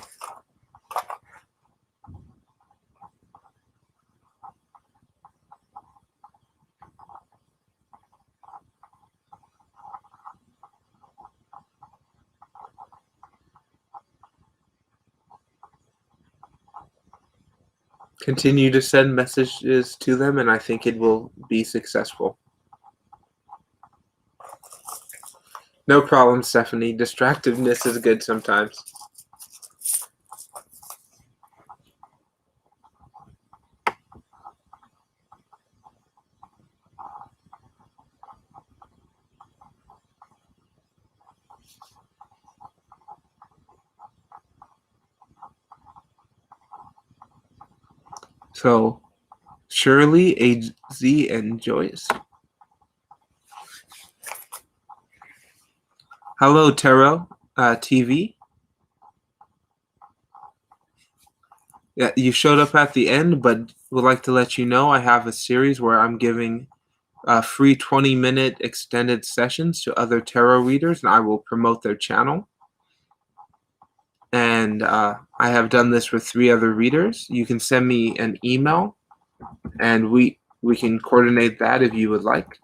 Speaker 1: Continue to send messages to them, and I think it will be successful. No problem, Stephanie. Distractiveness is good sometimes. So, Shirley, AZ, and Joyce. Hello, Tarot TV. Yeah, you showed up at the end, but would like to let you know I have a series where I'm giving free 20-minute extended sessions to other tarot readers, and I will promote their channel. And I have done this with 3 other readers. You can send me an email, and we can coordinate that if you would like.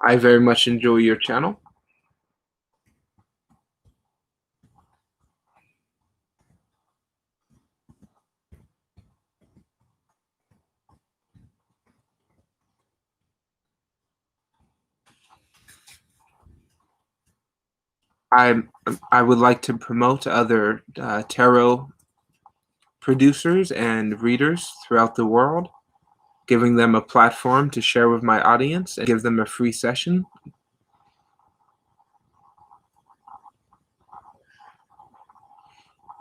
Speaker 1: I very much enjoy your channel. I would like to promote other tarot producers and readers throughout the world, giving them a platform to share with my audience and give them a free session.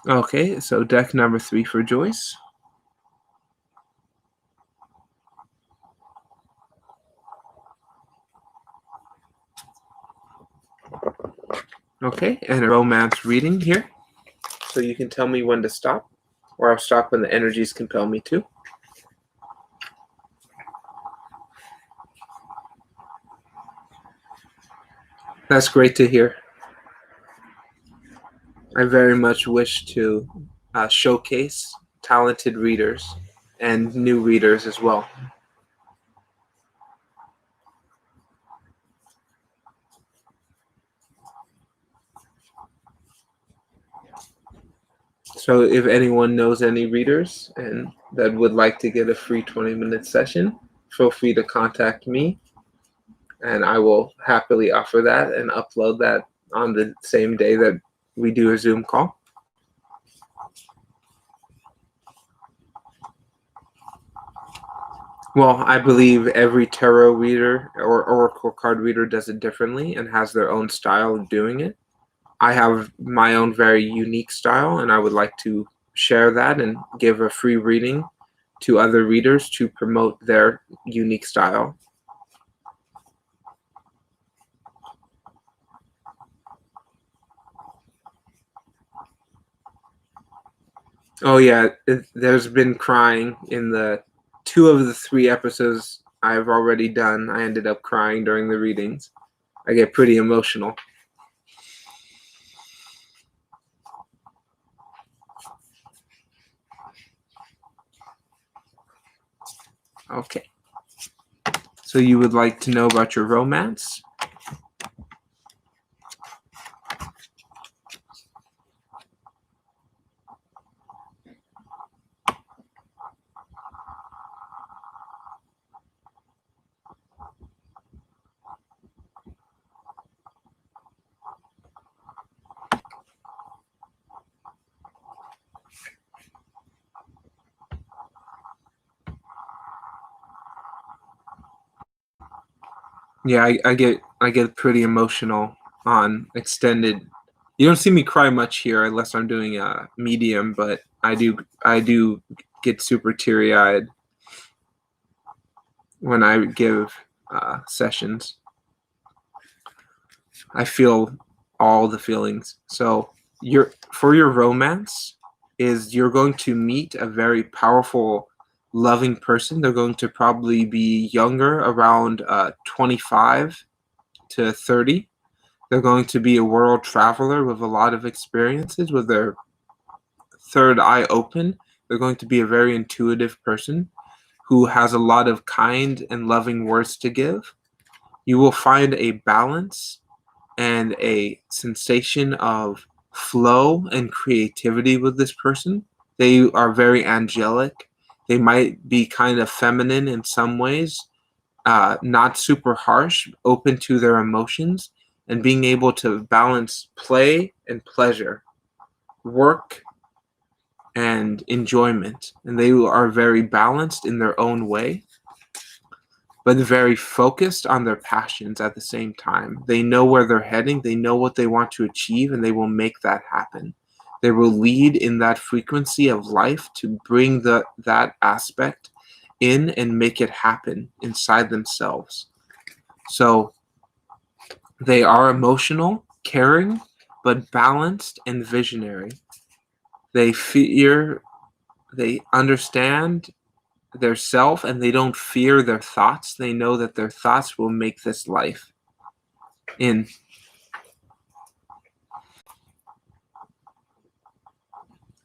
Speaker 1: Okay, so deck number 3 for Joyce. Okay, and a romance reading here. So you can tell me when to stop, or I'll stop when the energies compel me to. That's great to hear. I very much wish to showcase talented readers and new readers as well. So if anyone knows any readers and that would like to get a free 20-minute session, feel free to contact me and I will happily offer that and upload that on the same day that we do a Zoom call. Well, I believe every tarot reader or oracle card reader does it differently and has their own style of doing it. I have my own very unique style, and I would like to share that and give a free reading to other readers to promote their unique style. Oh yeah, there's been crying in the 2 of the 3 episodes I've already done. I ended up crying during the readings. I get pretty emotional. Okay. So you would like to know about your romance? Yeah, I get pretty emotional on extended. You don't see me cry much here unless I'm doing a medium, but I do get super teary eyed when I give sessions. I feel all the feelings. So for your romance is you're going to meet a very powerful, loving person. They're going to probably be younger, around 25 to 30. They're going to be a world traveler with a lot of experiences, with their third eye open. They're going to be a very intuitive person who has a lot of kind and loving words to give. You will find a balance and a sensation of flow and creativity with this person. They are very angelic. They might be kind of feminine in some ways, not super harsh, open to their emotions, and being able to balance play and pleasure, work and enjoyment. And they are very balanced in their own way, but very focused on their passions at the same time. They know where they're heading, they know what they want to achieve, and they will make that happen. They will lead in that frequency of life to bring that aspect in and make it happen inside themselves. So they are emotional, caring, but balanced and visionary. They understand their self, and they don't fear their thoughts. They know that their thoughts will make this life in.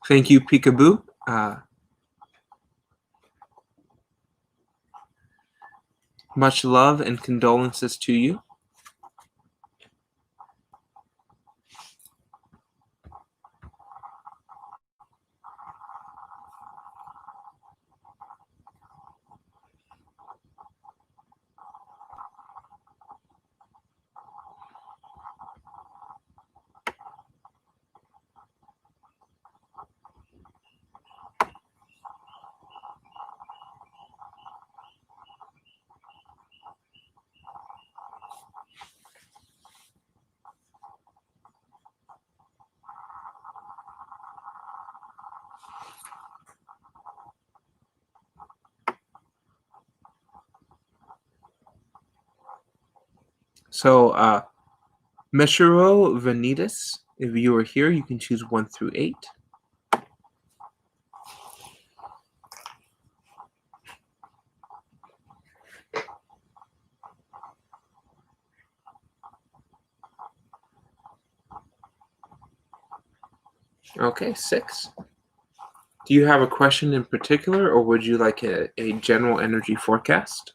Speaker 1: Thank you, Peekaboo. Much love and condolences to you. So, Meshiro Vanitas, if you are here, you can choose 1 through 8. Okay, 6. Do you have a question in particular, or would you like a general energy forecast?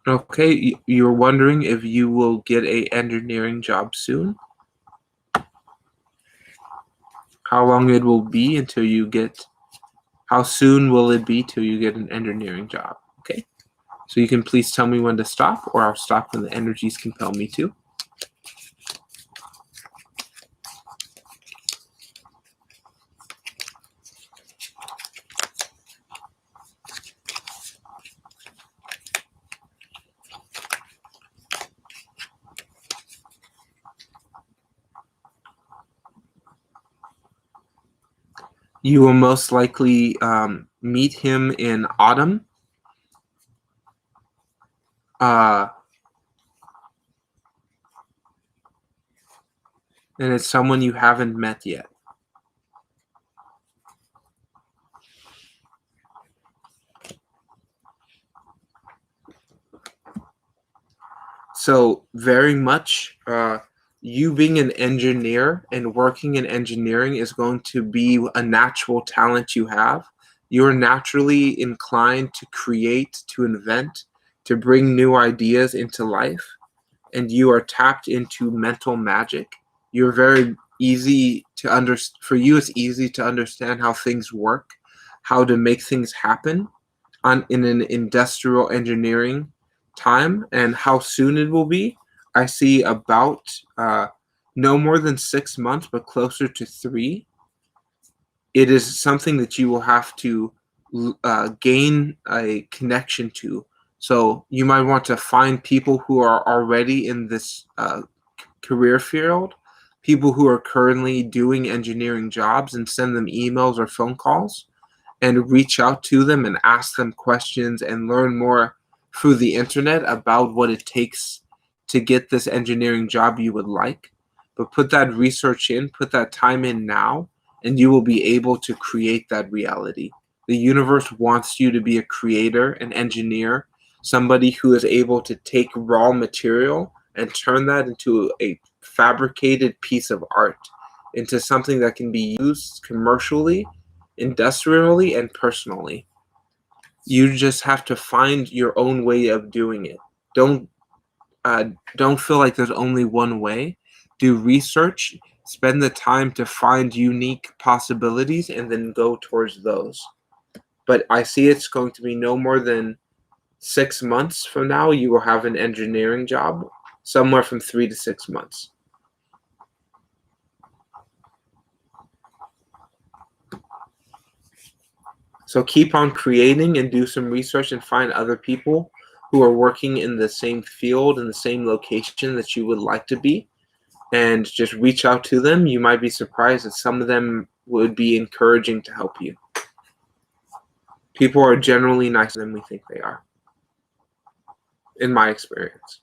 Speaker 1: Okay, you're wondering if you will get a engineering job soon? How long it will be until you get, how soon will it be till you get an engineering job? Okay, so you can please tell me when to stop, or I'll stop when the energies compel me to. You will most likely meet him in autumn. And it's someone you haven't met yet. So very much you being an engineer and working in engineering is going to be a natural talent you have. You're naturally inclined to create, to invent, to bring new ideas into life, and you are tapped into mental magic. You're very easy to understand. For you, it's easy to understand how things work, how to make things happen in an industrial engineering time, and how soon it will be. I see about no more than 6 months, but closer to 3. It is something that you will have to gain a connection to. So you might want to find people who are already in this career field, people who are currently doing engineering jobs, and send them emails or phone calls and reach out to them and ask them questions and learn more through the internet about what it takes to get this engineering job you would like. But put that research in, put that time in now, and you will be able to create that reality. The universe wants you to be a creator, an engineer, somebody who is able to take raw material and turn that into a fabricated piece of art, into something that can be used commercially, industrially, and personally. You just have to find your own way of doing it. Don't don't feel like there's only one way. Do research, spend the time to find unique possibilities, and then go towards those. But I see it's going to be no more than 6 months from now. You will have an engineering job, somewhere from 3 to 6 months. So keep on creating and do some research and find other people who are working in the same field, in the same location that you would like to be, and just reach out to them. You might be surprised that some of them would be encouraging to help you. People are generally nicer than we think they are, in my experience.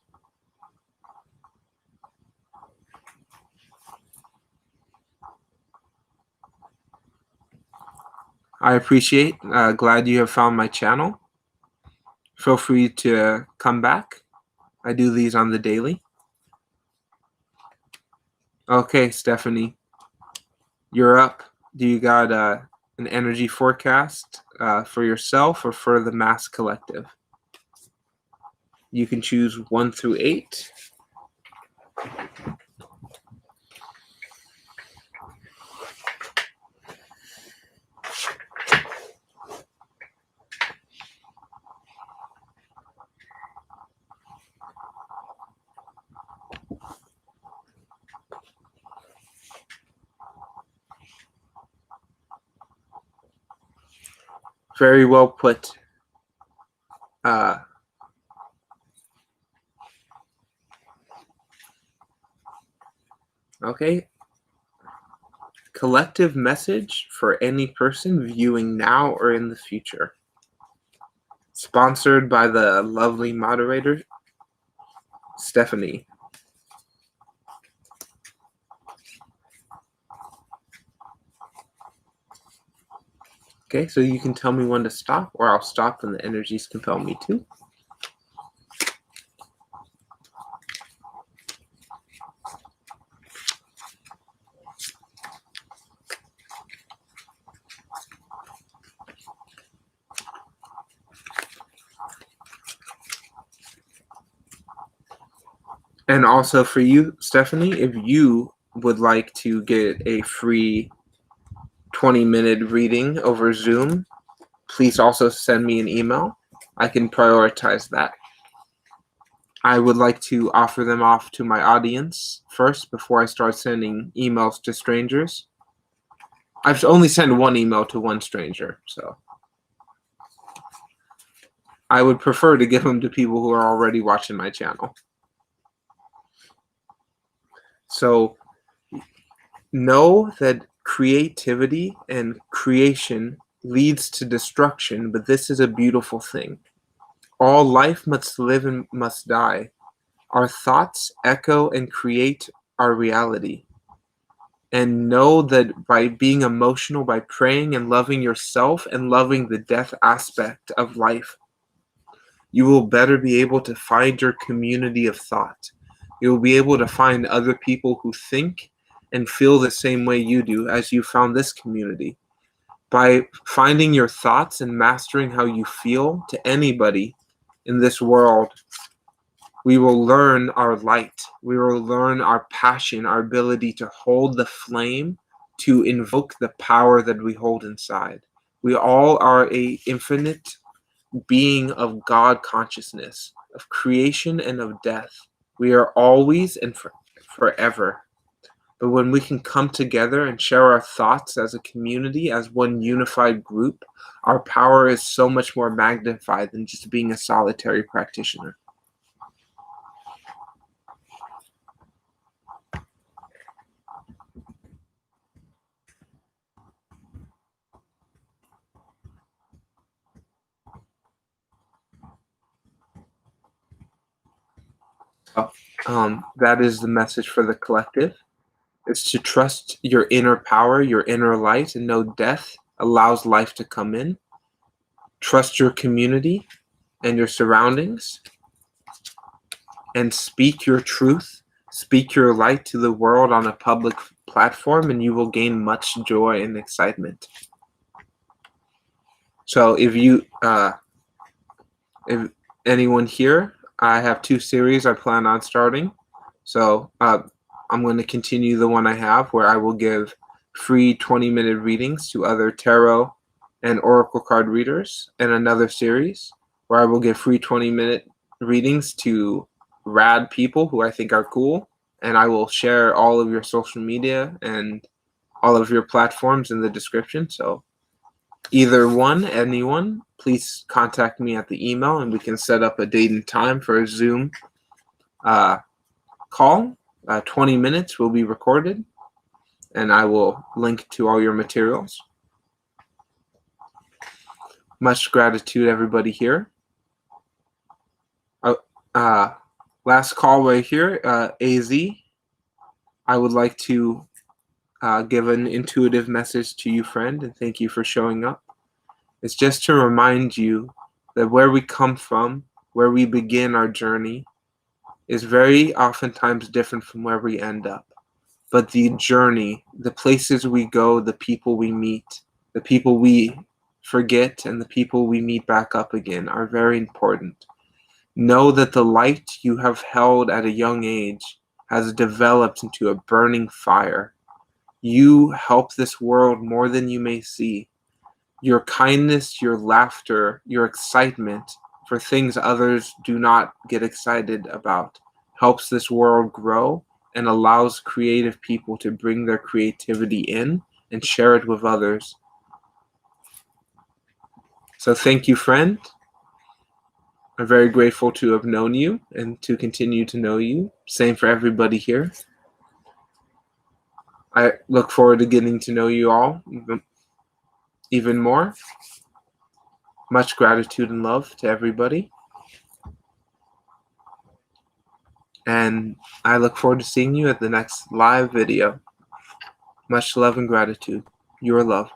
Speaker 1: I appreciate, glad you have found my channel. Feel free to come back. I do these on the daily. Okay, Stephanie, you're up. Do you got an energy forecast for yourself or for the mass collective? You can choose 1 through 8. Very well put. Okay. Collective message for any person viewing now or in the future. Sponsored by the lovely moderator, Stephanie. Okay, so you can tell me when to stop, or I'll stop when the energies compel me to. And also for you, Stephanie, if you would like to get a free 20-minute reading over Zoom, please also send me an email. I can prioritize that. I would like to offer them off to my audience first before I start sending emails to strangers. I've only sent one email to one stranger, so I would prefer to give them to people who are already watching my channel. So know that creativity and creation leads to destruction, but this is a beautiful thing. All life must live and must die. Our thoughts echo and create our reality. And know that by being emotional, by praying and loving yourself and loving the death aspect of life, you will better be able to find your community of thought. You will be able to find other people who think and feel the same way you do, as you found this community. By finding your thoughts and mastering how you feel to anybody in this world, we will learn our light. We will learn our passion, our ability to hold the flame, to invoke the power that we hold inside. We all are a infinite being of God consciousness, of creation and of death. We are always and forever. But when we can come together and share our thoughts as a community, as one unified group, our power is so much more magnified than just being a solitary practitioner. That is the message for the collective. It's to trust your inner power, your inner light, and know death allows life to come in. Trust your community and your surroundings, and speak your truth, speak your light to the world on a public platform, and you will gain much joy and excitement. So if anyone here, I have 2 series I plan on starting. So I'm going to continue the one I have, where I will give free 20-minute readings to other tarot and oracle card readers, and another series where I will give free 20-minute readings to rad people who I think are cool, and I will share all of your social media and all of your platforms in the description. So either one, anyone, please contact me at the email, and we can set up a date and time for a Zoom call. 20 minutes will be recorded, and I will link to all your materials. Much gratitude, everybody here. Last call right here, AZ. I would like to give an intuitive message to you, friend, and thank you for showing up. It's just to remind you that where we come from, where we begin our journey, is very oftentimes different from where we end up. But the journey, the places we go, the people we meet, the people we forget, and the people we meet back up again are very important. Know that the light you have held at a young age has developed into a burning fire. You help this world more than you may see. Your kindness, your laughter, your excitement for things others do not get excited about helps this world grow and allows creative people to bring their creativity in and share it with others. So thank you, friend. I'm very grateful to have known you and to continue to know you. Same for everybody here. I look forward to getting to know you all even more. Much gratitude and love to everybody. And I look forward to seeing you at the next live video. Much love and gratitude. You are loved.